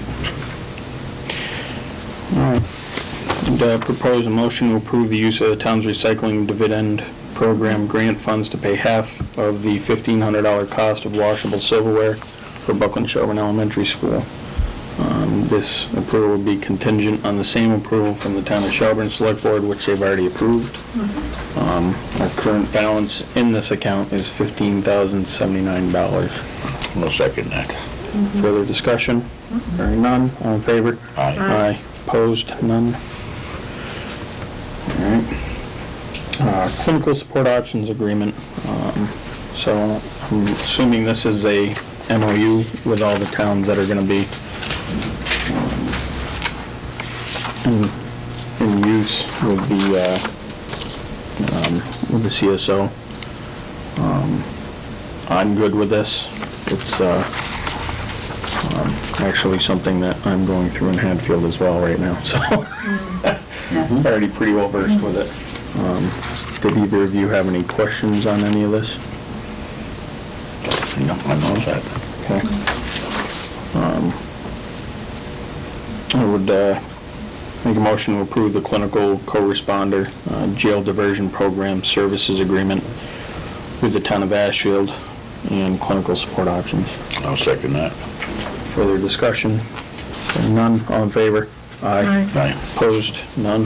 [SPEAKER 2] All right. And, propose a motion to approve the use of the town's recycling dividend program grant funds to pay half of the $1,500 cost of washable silverware for Buckland Shelburne Elementary School. This approval would be contingent on the same approval from the town of Shelburne Select Board, which they've already approved. Our current balance in this account is $15,079.
[SPEAKER 3] I'll second that.
[SPEAKER 2] Further discussion? Hearing none, all in favor?
[SPEAKER 3] Aye.
[SPEAKER 2] Aye. Opposed? None? All right. Clinical support options agreement. So I'm assuming this is a MOU with all the towns that are gonna be in use with the CSO. I'm good with this. It's, actually something that I'm going through in Hadfield as well right now, so. I'm already pretty well versed with it. Did either of you have any questions on any of this?
[SPEAKER 3] No, I'm all set.
[SPEAKER 2] Okay. I would make a motion to approve the clinical co-responder jail diversion program services agreement with the town of Ashfield and clinical support options.
[SPEAKER 3] I'll second that.
[SPEAKER 2] Further discussion? Hearing none, all in favor? Aye.
[SPEAKER 3] Aye.
[SPEAKER 2] Opposed? None.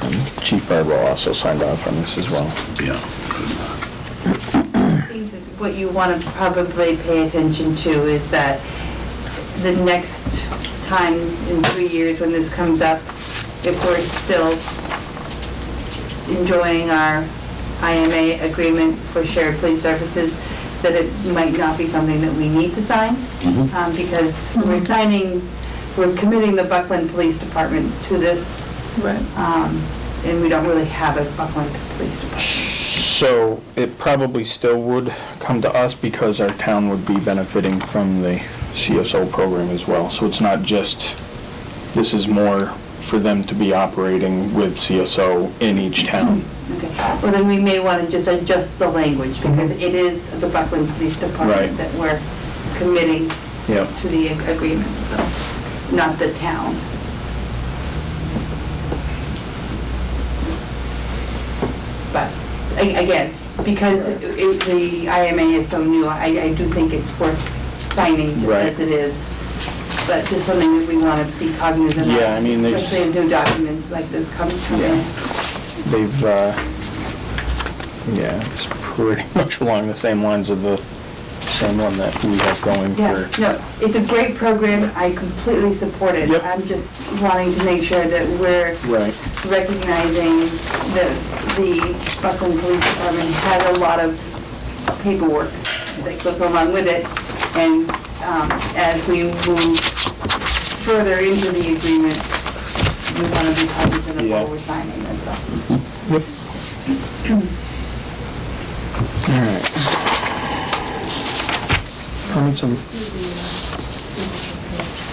[SPEAKER 2] And Chief Barbara also signed off on this as well.
[SPEAKER 3] Yeah.
[SPEAKER 5] What you want to probably pay attention to is that the next time in 3 years when this comes up, if we're still enjoying our IMA agreement for shared police services, that it might not be something that we need to sign, because we're committing the Buckland Police Department to this,
[SPEAKER 4] Right.
[SPEAKER 5] and we don't really have a Buckland Police Department.
[SPEAKER 2] So it probably still would come to us because our town would be benefiting from the CSO program as well. So it's not just, this is more for them to be operating with CSO in each town.
[SPEAKER 5] Okay, well then we may want to just adjust the language, because it is the Buckland Police
[SPEAKER 2] Right.
[SPEAKER 5] Department that we're committing
[SPEAKER 2] Yep.
[SPEAKER 5] to the agreement, so, not the town. But, again, because the IMA is so new, I do think it's worth signing just
[SPEAKER 2] Right.
[SPEAKER 5] as it is. But just something that we want to be cognizant of.
[SPEAKER 2] Yeah, I mean, there's-
[SPEAKER 5] Especially as new documents like this come in.
[SPEAKER 2] They've, yeah, it's pretty much along the same lines of the same one that we have going
[SPEAKER 5] Yeah,
[SPEAKER 2] for.
[SPEAKER 5] no, it's a great program, I completely support it.
[SPEAKER 2] Yep.
[SPEAKER 5] I'm just wanting to make sure that we're
[SPEAKER 2] Right.
[SPEAKER 5] recognizing that the Buckland Police Department has a lot of paperwork that goes along with it, and as we move further into the agreement, we want to be cognizant of
[SPEAKER 2] Yeah.
[SPEAKER 5] what we're signing, that's all.
[SPEAKER 2] Yep. All right.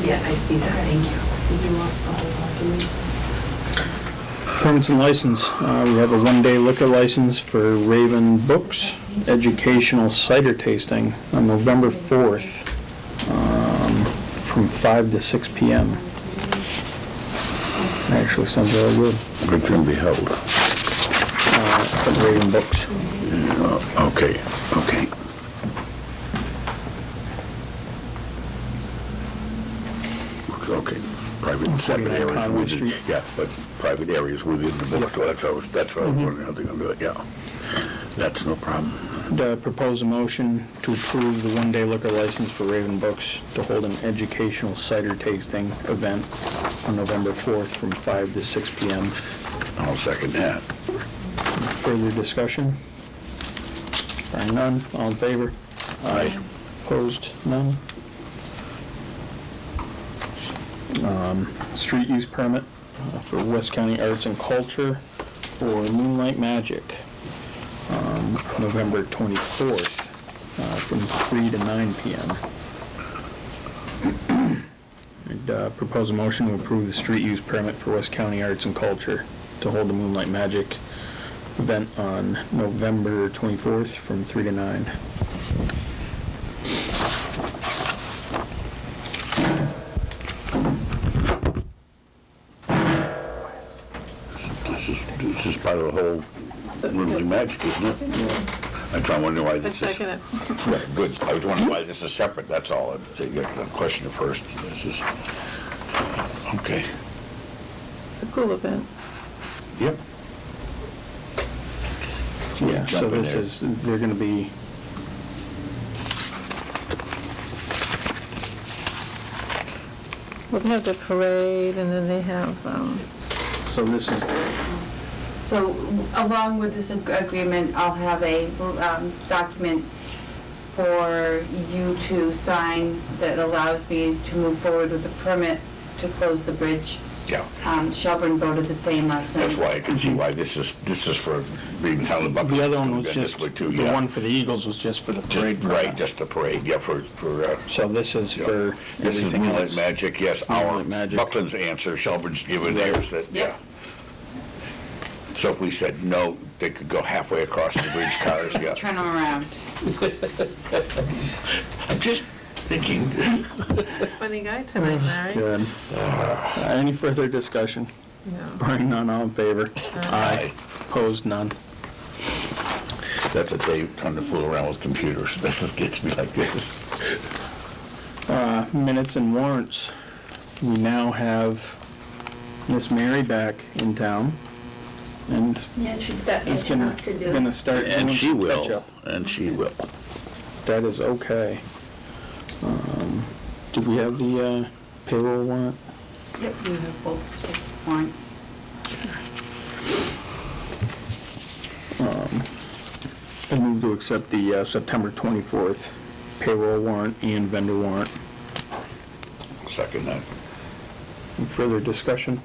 [SPEAKER 5] Yes, I see that, thank you.
[SPEAKER 2] Permits and license. We have a one-day liquor license for Raven Books, educational cider tasting on November 4th, from 5 to 6 p.m. Actually sounds really good.
[SPEAKER 3] It's going to be held.
[SPEAKER 2] At Raven Books.
[SPEAKER 3] Okay, okay. Okay, private, separate
[SPEAKER 2] 49
[SPEAKER 3] areas
[SPEAKER 2] Conway
[SPEAKER 3] within,
[SPEAKER 2] Street.
[SPEAKER 3] yeah, but private areas within the book, that's what I was wondering how they're gonna do it, yeah. That's no problem.
[SPEAKER 2] Propose a motion to approve the one-day liquor license for Raven Books to hold an educational cider tasting event on November 4th from 5 to 6 p.m.
[SPEAKER 3] I'll second that.
[SPEAKER 2] Further discussion? Hearing none, all in favor? Aye. Opposed? None? Street use permit for West County Arts and Culture for Moonlight Magic, November 24th, from 3 to 9 p.m. I'd propose a motion to approve the street use permit for West County Arts and Culture to hold the Moonlight Magic event on November 24th from 3 to 9.
[SPEAKER 3] This is part of the whole Moonlight Magic, isn't it? I'm trying to wonder why
[SPEAKER 4] I
[SPEAKER 3] this is.
[SPEAKER 4] second it.
[SPEAKER 3] Yeah, good. I was wondering why this is separate, that's all. I'd say, get the question first. This is, okay.
[SPEAKER 4] It's a cool event.
[SPEAKER 3] Yep.
[SPEAKER 2] Yeah, so
[SPEAKER 3] Jump in
[SPEAKER 2] this
[SPEAKER 3] there.
[SPEAKER 2] is, they're gonna be,
[SPEAKER 4] Well, they have the parade, and then they have,
[SPEAKER 2] so this is,
[SPEAKER 5] So along with this agreement, I'll have a document for you to sign that allows me to move forward with the permit to close the bridge.
[SPEAKER 3] Yeah.
[SPEAKER 5] Shelburne voted the same last night.
[SPEAKER 3] That's why I can see why this is for being town of Buckland.
[SPEAKER 2] the other one was
[SPEAKER 3] This
[SPEAKER 2] just,
[SPEAKER 3] way too,
[SPEAKER 2] the
[SPEAKER 3] yeah.
[SPEAKER 2] one for the Eagles was just for the parade.
[SPEAKER 3] Right, just the parade, yeah, for,
[SPEAKER 2] So this is for
[SPEAKER 3] this is
[SPEAKER 2] everything
[SPEAKER 3] Moonlight
[SPEAKER 2] else.
[SPEAKER 3] Magic, yes, our,
[SPEAKER 2] Moonlight Magic.
[SPEAKER 3] Buckland's answer, Shelburne's given theirs, that, yeah. So if we said no, they could go halfway across the bridge cars, yeah.
[SPEAKER 5] Turn them around.
[SPEAKER 3] I'm just thinking.
[SPEAKER 4] funny guy tonight, Larry.
[SPEAKER 2] Good. Any further discussion?
[SPEAKER 4] No.
[SPEAKER 2] Hearing none, all in favor?
[SPEAKER 3] Aye.
[SPEAKER 2] Opposed, none.
[SPEAKER 3] That's a day time to fool around with computers, that just gets me like this.
[SPEAKER 2] Minutes and warrants. We now have Miss Mary back in town, and
[SPEAKER 10] Yeah, she's got
[SPEAKER 2] is
[SPEAKER 10] catching
[SPEAKER 2] gonna,
[SPEAKER 10] up to do.
[SPEAKER 2] gonna start doing
[SPEAKER 3] And she
[SPEAKER 2] some
[SPEAKER 3] will,
[SPEAKER 2] catch-up.
[SPEAKER 3] and she will.
[SPEAKER 2] That is okay. Did we have the payroll warrant?
[SPEAKER 5] Yep, you have both warrants.
[SPEAKER 2] I move to accept the September 24th payroll warrant and vendor warrant.
[SPEAKER 3] Second that.
[SPEAKER 2] Any further discussion?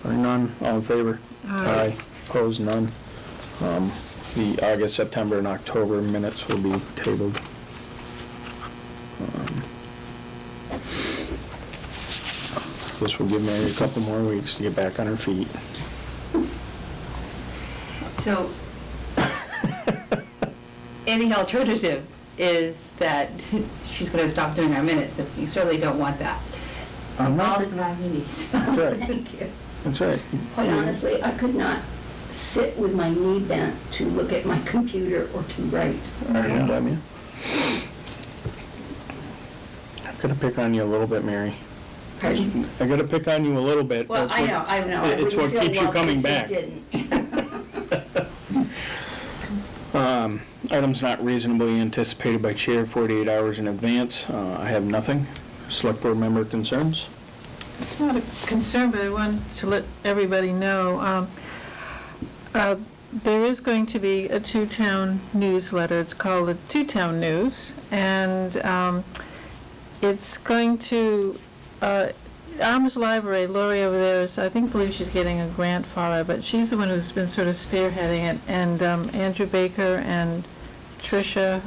[SPEAKER 2] Hearing none, all in favor? Aye. Opposed, none. The August, September, and October minutes will be tabled. Guess we'll give Mary a couple more weeks to get back on her feet.
[SPEAKER 5] So, any alternative is that she's gonna stop doing our minutes, if you certainly don't want that.
[SPEAKER 2] I'm not-
[SPEAKER 5] All the time you need.
[SPEAKER 2] That's right,
[SPEAKER 10] Thank you.
[SPEAKER 2] that's right.
[SPEAKER 10] Quite honestly, I could not sit with my knee bent to look at my computer or to write.
[SPEAKER 2] I don't blame you. I've got to pick on you a little bit, Mary.
[SPEAKER 10] Pardon?
[SPEAKER 2] I got to pick on you a little bit.
[SPEAKER 10] Well,
[SPEAKER 2] That's
[SPEAKER 10] I
[SPEAKER 2] what-
[SPEAKER 10] know. I
[SPEAKER 2] It's
[SPEAKER 10] wouldn't
[SPEAKER 2] what
[SPEAKER 10] feel
[SPEAKER 2] keeps you
[SPEAKER 10] welcome
[SPEAKER 2] coming
[SPEAKER 10] if
[SPEAKER 2] back.
[SPEAKER 10] didn't.
[SPEAKER 2] Items not reasonably anticipated by chair 48 hours in advance. I have nothing. Select board member concerns?
[SPEAKER 4] It's not a concern, but I wanted to let everybody know. There is going to be a two-town newsletter. It's called the Two-Town News, and it's going to, Arms Library, Lori over there is, I believe she's getting a grant for it, but she's the one who's been sort of spearheading it, and Andrew Baker and Tricia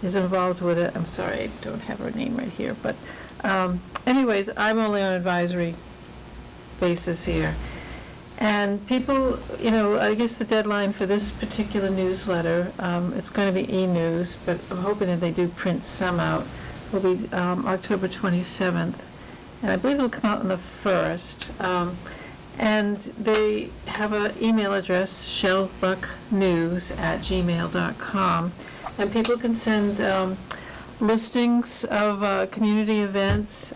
[SPEAKER 4] is involved with it. I'm sorry, I don't have her name right here, but anyways, I'm only on advisory basis here. And people, I guess the deadline for this particular newsletter, it's going to be e-news, but I'm hoping that they do print some out, will be October 27th. And I believe it'll come out on the 1st. And they have an email address, shellbucknews@gmail.com. And people can send listings of community events.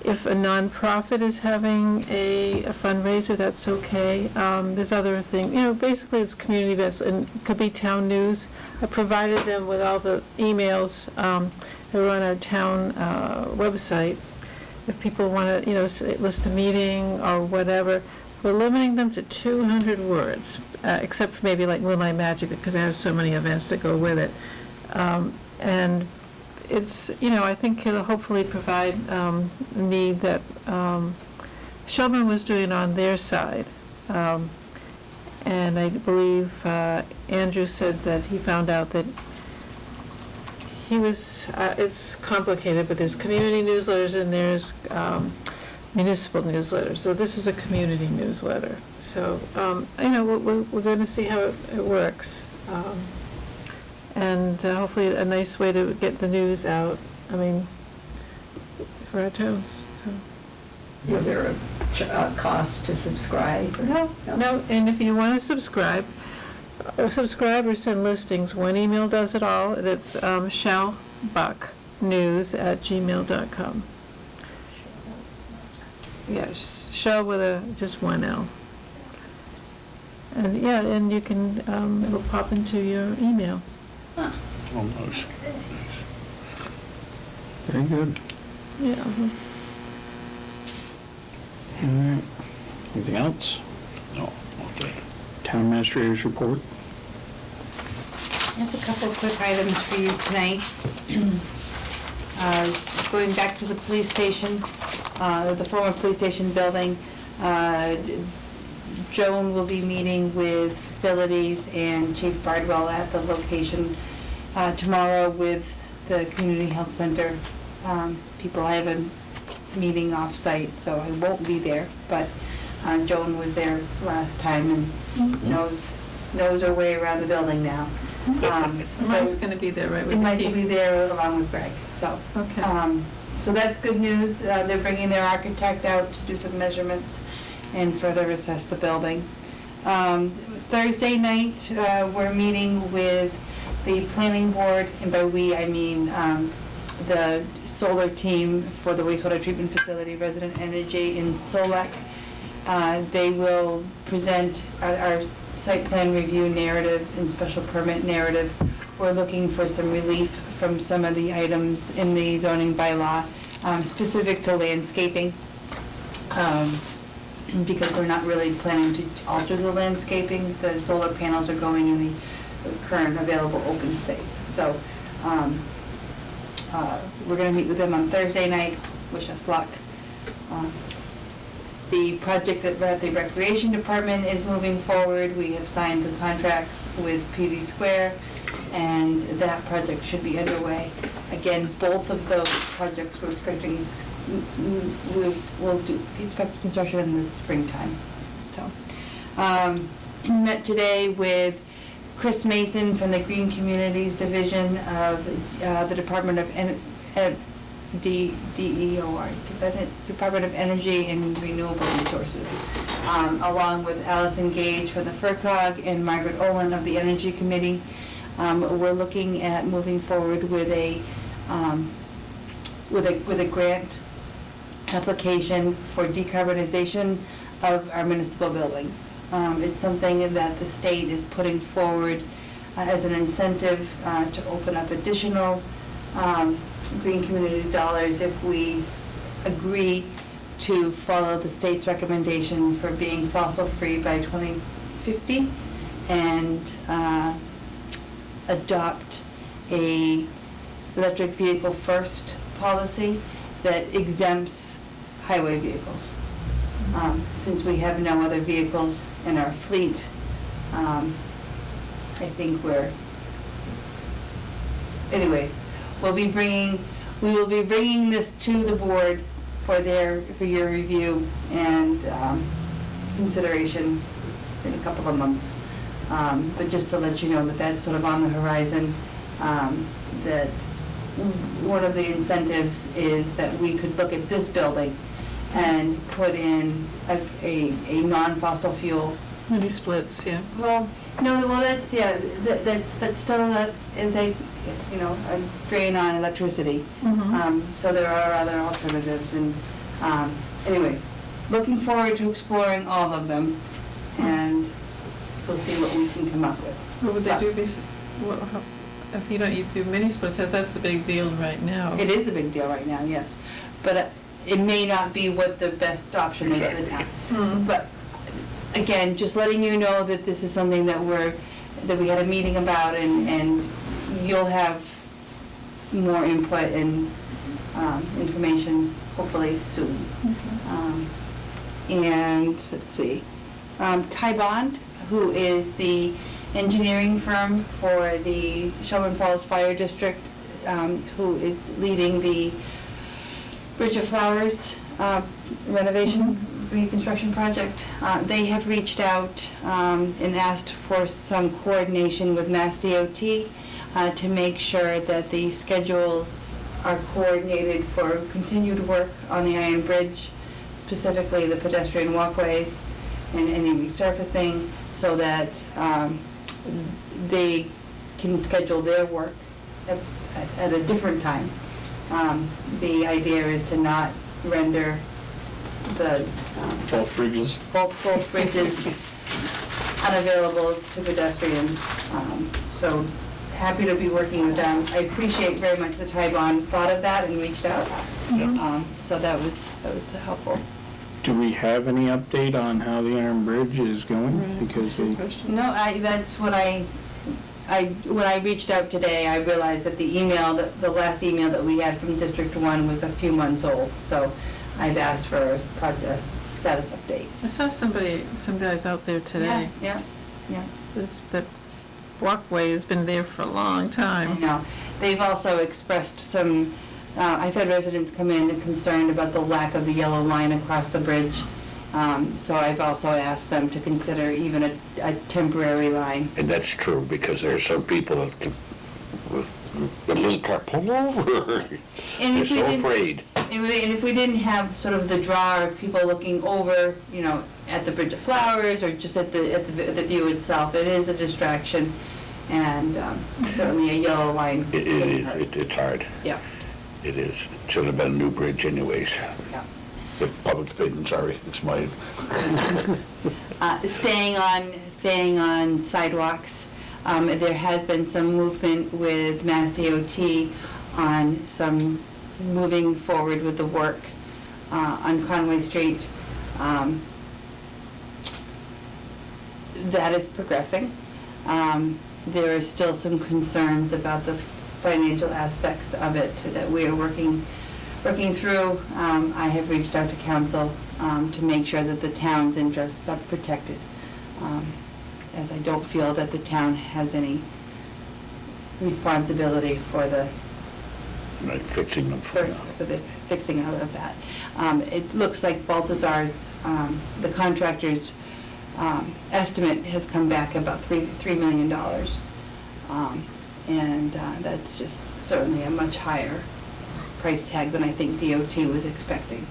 [SPEAKER 4] If a nonprofit is having a fundraiser, that's okay. There's other things, basically it's community events, and it could be town news. I provided them with all the emails that are on our town website. If people want to, list a meeting or whatever, we're limiting them to 200 words, except for maybe like Moonlight Magic, because it has so many events that go with it. And it's, I think it'll hopefully provide need that Shelburne was doing on their side. And I believe Andrew said that he found out that he was, it's complicated, but there's community newsletters and there's municipal newsletters. So this is a community newsletter. So, we're going to see how it works. And hopefully a nice way to get the news out, for our towns. So.
[SPEAKER 10] Is there a cost to subscribe?
[SPEAKER 4] No, and if you want to subscribe or send listings, one email does it all, and it's shellbucknews@gmail.com. Yes, Shell with just one L. And and you can, it'll pop into your email.
[SPEAKER 2] Almost. Very good.
[SPEAKER 4] Yeah.
[SPEAKER 2] All right. Anything else?
[SPEAKER 3] No, okay.
[SPEAKER 2] Town administrator's report.
[SPEAKER 5] I have a couple of quick items for you tonight. Going back to the police station, the former police station building, Joan will be meeting with facilities and Chief Bardwell at the location tomorrow with the Community Health Center people. I have a meeting off-site, so I won't be there, but Joan was there last time and knows her way around the building now.
[SPEAKER 4] Mike's going to be there, right?
[SPEAKER 5] It might be there along with Greg, so.
[SPEAKER 4] Okay.
[SPEAKER 5] So that's good news. They're bringing their architect out to do some measurements and further assess the building. Thursday night, we're meeting with the planning board, and by we, I mean the solar team for the wastewater treatment facility, Resident Energy in Solek. They will present our site plan review narrative and special permit narrative. We're looking for some relief from some of the items in the zoning bylaw specific to landscaping, because we're not really planning to alter the landscaping. The solar panels are going in the current available open space. So we're going to meet with them on Thursday night. Wish us luck. The project at the Recreation Department is moving forward. We have signed the contracts with PV Square, and that project should be underway. Again, both of those projects we're expecting, we'll expect construction in the springtime. So, met today with Chris Mason from the Green Communities Division of the Department of DEOR, Department of Energy and Renewable Resources, along with Allison Gage from the FERCOG and Margaret Olin of the Energy Committee. We're looking at moving forward with a grant application for decarbonization of our municipal buildings. It's something that the state is putting forward as an incentive to open up additional green community dollars if we agree to follow the state's recommendation for being fossil-free by 2050 and adopt a electric vehicle first policy that exempts highway vehicles. Since we have no other vehicles in our fleet, I think anyways, we will be bringing this to the board for your review and consideration in a couple of months. But just to let you know that that's sort of on the horizon, that one of the incentives is that we could look at this building and put in a non-fossil fuel.
[SPEAKER 4] Mini splits, yeah.
[SPEAKER 5] Well, no, well, that's still a drain on electricity. So there are other alternatives, and anyways, looking forward to exploring all of them, and we'll see what we can come up with.
[SPEAKER 4] What would they do if you do mini splits? That's the big deal right now.
[SPEAKER 5] It is the big deal right now, yes, but it may not be what the best option is at the time. But again, just letting you know that this is something that we had a meeting about, and you'll have more input and information hopefully soon. And let's see, Ty Bond, who is the engineering firm for the Shelburne Falls Fire District, who is leading the Bridge of Flowers renovation reconstruction project. They have reached out and asked for some coordination with Mass DOT to make sure that the schedules are coordinated for continued work on the Iron Bridge, specifically the pedestrian walkways and any resurfacing, so that they can schedule their work at a different time. The idea is to not render the
[SPEAKER 2] Both bridges.
[SPEAKER 5] both bridges unavailable to pedestrians. So happy to be working with them. I appreciate very much the Ty Bond thought of that and reached out. So that was helpful.
[SPEAKER 2] Do we have any update on how the Iron Bridge is going? Because they,
[SPEAKER 5] No, that's what when I reached out today, I realized that the email, the last email that we had from District 1 was a few months old. So I've asked for a project status update.
[SPEAKER 4] I saw some guys out there today.
[SPEAKER 5] Yeah.
[SPEAKER 4] That walkway has been there for a long
[SPEAKER 5] I
[SPEAKER 4] time.
[SPEAKER 5] know. They've also expressed some, I've had residents come in and concerned about the lack of the yellow line across the bridge. So I've also asked them to consider even a temporary line.
[SPEAKER 3] And that's true, because there are some people that can, with a little car, pull over. They're so afraid.
[SPEAKER 5] And if we didn't have sort of the draw of people looking over, at the Bridge of Flowers or just at the view itself, it is a distraction, and certainly a yellow line.
[SPEAKER 3] It's hard.
[SPEAKER 5] Yeah.
[SPEAKER 3] It is. It should have been a new bridge anyways.
[SPEAKER 5] Yeah.
[SPEAKER 3] The public opinion, sorry, it's mine.
[SPEAKER 5] Staying on sidewalks, there has been some movement with Mass DOT on some moving forward with the work on Conway Street. That is progressing. There are still some concerns about the financial aspects of it that we are working through. I have reached out to council to make sure that the town's interests are protected, as I don't feel that the town has any responsibility for the
[SPEAKER 3] Like fixing them for now.
[SPEAKER 5] for the fixing out of that. It looks like Balthazar's, the contractor's estimate has come back about $3 million. And that's just certainly a much higher price tag than I think DOT was expecting.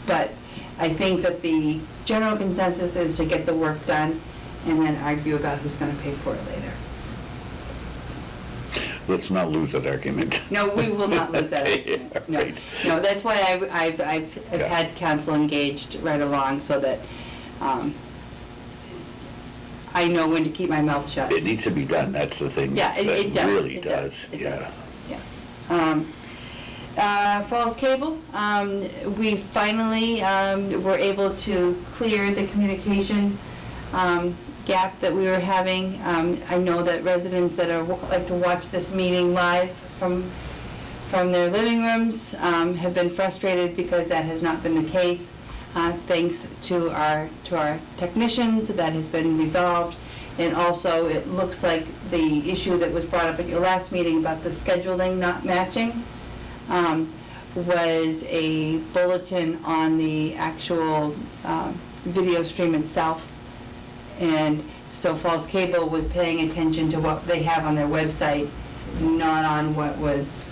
[SPEAKER 5] But I think that the general consensus is to get the work done and then argue about who's going to pay for it later.
[SPEAKER 3] Let's not lose that argument.
[SPEAKER 5] No, we will not lose that argument. No,
[SPEAKER 3] Right.
[SPEAKER 5] no, that's why I've had council engaged right along so that I know when to keep my mouth shut.
[SPEAKER 3] It needs to be done, that's the thing.
[SPEAKER 5] Yeah, it does.
[SPEAKER 3] Really
[SPEAKER 5] It
[SPEAKER 3] does,
[SPEAKER 5] It
[SPEAKER 3] yeah.
[SPEAKER 5] does, yeah. Falls Cable, we finally were able to clear the communication gap that we were having. I know that residents that like to watch this meeting live from their living rooms have been frustrated because that has not been the case. Thanks to our technicians, that has been resolved. And also, it looks like the issue that was brought up at your last meeting about the scheduling not matching was a bulletin on the actual video stream itself. And so Falls Cable was paying attention to what they have on their website, not on what was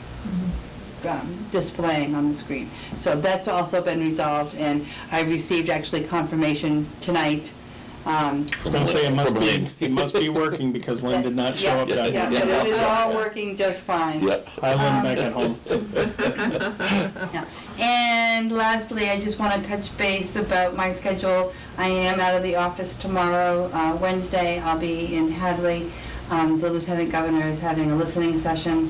[SPEAKER 5] displaying on the screen. So that's also been resolved, and I received actually confirmation tonight.
[SPEAKER 2] I was gonna say it must be working because Lynn did not show up that
[SPEAKER 5] Yeah,
[SPEAKER 2] day.
[SPEAKER 5] so it is all working just fine.
[SPEAKER 3] Yep.
[SPEAKER 2] Hi, Lynn, back at home.
[SPEAKER 5] Yeah. And lastly, I just want to touch base about my schedule. I am out of the office tomorrow, Wednesday. I'll be in Hadley. The Lieutenant Governor is having a listening session,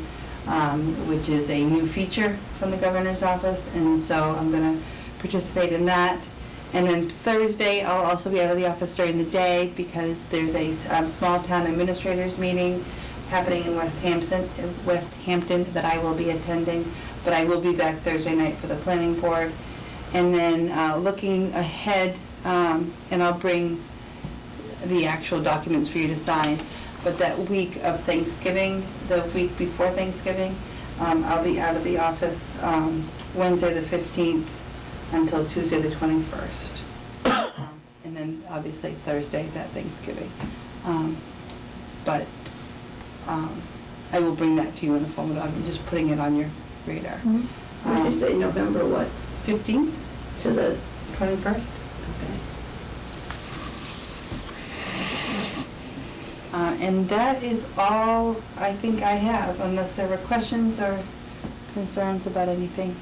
[SPEAKER 5] which is a new feature from the Governor's office, and so I'm going to participate in that. And then Thursday, I'll also be out of the office during the day because there's a small town administrators meeting happening in West Hampton that I will be attending, but I will be back Thursday night for the planning board. And then looking ahead, and I'll bring the actual documents for you to sign, but that week of Thanksgiving, the week before Thanksgiving, I'll be out of the office Wednesday the 15th until Tuesday the 21st. And then obviously Thursday, that Thanksgiving. But I will bring that to you in the form of, I'm just putting it on your radar.
[SPEAKER 10] Did you say November what?
[SPEAKER 5] 15th
[SPEAKER 10] To the,
[SPEAKER 5] 21st.
[SPEAKER 10] okay.
[SPEAKER 5] And that is all I think I have, unless there were questions or concerns about anything.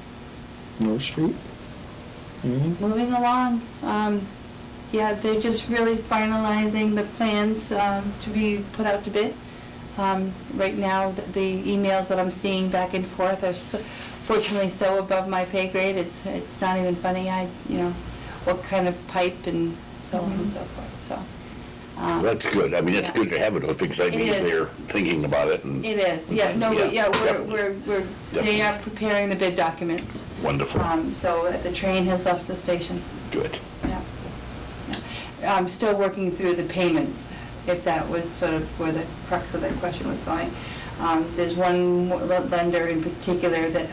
[SPEAKER 2] No street? Anything?
[SPEAKER 5] Moving along, yeah, they're just really finalizing the plans to be put out to bid. Right now, the emails that I'm seeing back and forth are fortunately so above my pay grade, it's not even funny. What kind of pipe and so on and so forth, so.
[SPEAKER 3] That's good. I mean, it's
[SPEAKER 5] Yeah.
[SPEAKER 3] good to have it, because that
[SPEAKER 5] It
[SPEAKER 3] means
[SPEAKER 5] is.
[SPEAKER 3] they're thinking about it and.
[SPEAKER 5] It is, yeah, no,
[SPEAKER 3] Yeah,
[SPEAKER 5] yeah,
[SPEAKER 3] definitely.
[SPEAKER 5] they are preparing the bid documents.
[SPEAKER 3] Wonderful.
[SPEAKER 5] So the train has left the station.
[SPEAKER 3] Good.
[SPEAKER 5] Yeah. Yeah. I'm still working through the payments, if that was sort of where the crux of that question was going. There's one lender in particular that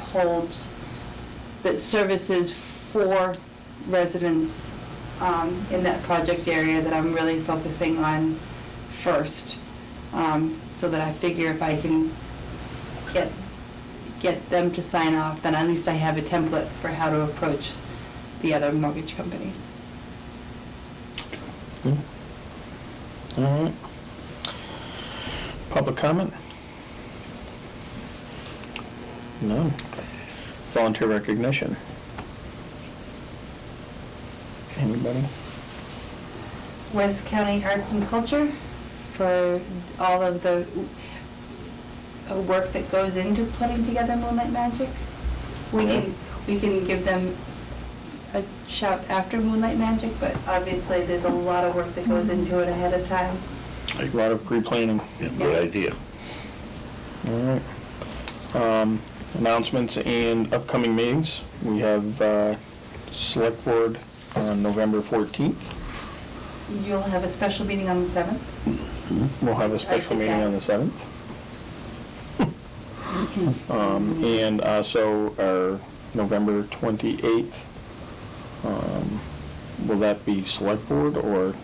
[SPEAKER 5] services 4 residents in that project area that I'm really focusing on first. So that I figure if I can get them to sign off, then at least I have a template for how to approach the other mortgage companies.
[SPEAKER 2] All right. Public comment? None. Volunteer recognition? Anybody?
[SPEAKER 5] West County Arts and Culture for all of the work that goes into putting together Moonlight Magic. We can give them a shout after Moonlight Magic, but obviously there's a lot of work that goes into it ahead of time.
[SPEAKER 2] A lot of pre-planning.
[SPEAKER 3] Yeah, good idea.
[SPEAKER 2] All right. Announcements and upcoming meetings. We have Select Board on November 14th.
[SPEAKER 5] You'll have a special meeting on the 7th.
[SPEAKER 2] We'll have a special
[SPEAKER 5] just
[SPEAKER 2] meeting on the 7th. And also our November 28th. Will that be Select Board or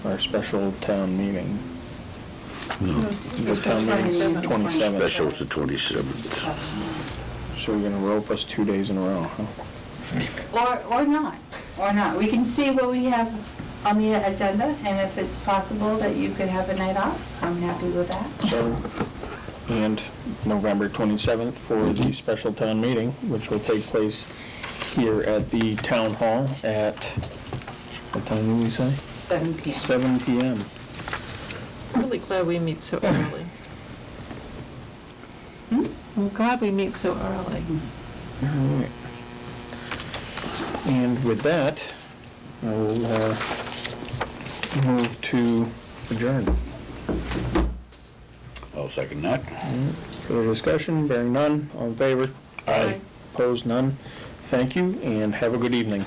[SPEAKER 2] our special town meeting? The town meeting's 27th.
[SPEAKER 3] Special's the 27th.
[SPEAKER 2] So you're gonna rope us 2 days in a row, huh?
[SPEAKER 5] Or not. We can see what we have on the agenda, and if it's possible that you could have a night off, I'm happy with that.
[SPEAKER 2] So, and November 27th for the special town meeting, which will take place here at the town hall at, what time did we say?
[SPEAKER 5] 7 p.m.
[SPEAKER 2] 7 p.m.
[SPEAKER 4] I'm really glad we meet so early. I'm glad we meet so early.
[SPEAKER 2] All right. And with that, I will move to adjourn.
[SPEAKER 3] I'll second that.
[SPEAKER 2] Further discussion, bearing none, all in favor?
[SPEAKER 3] Aye.
[SPEAKER 2] Opposed, none. Thank you, and have a good evening.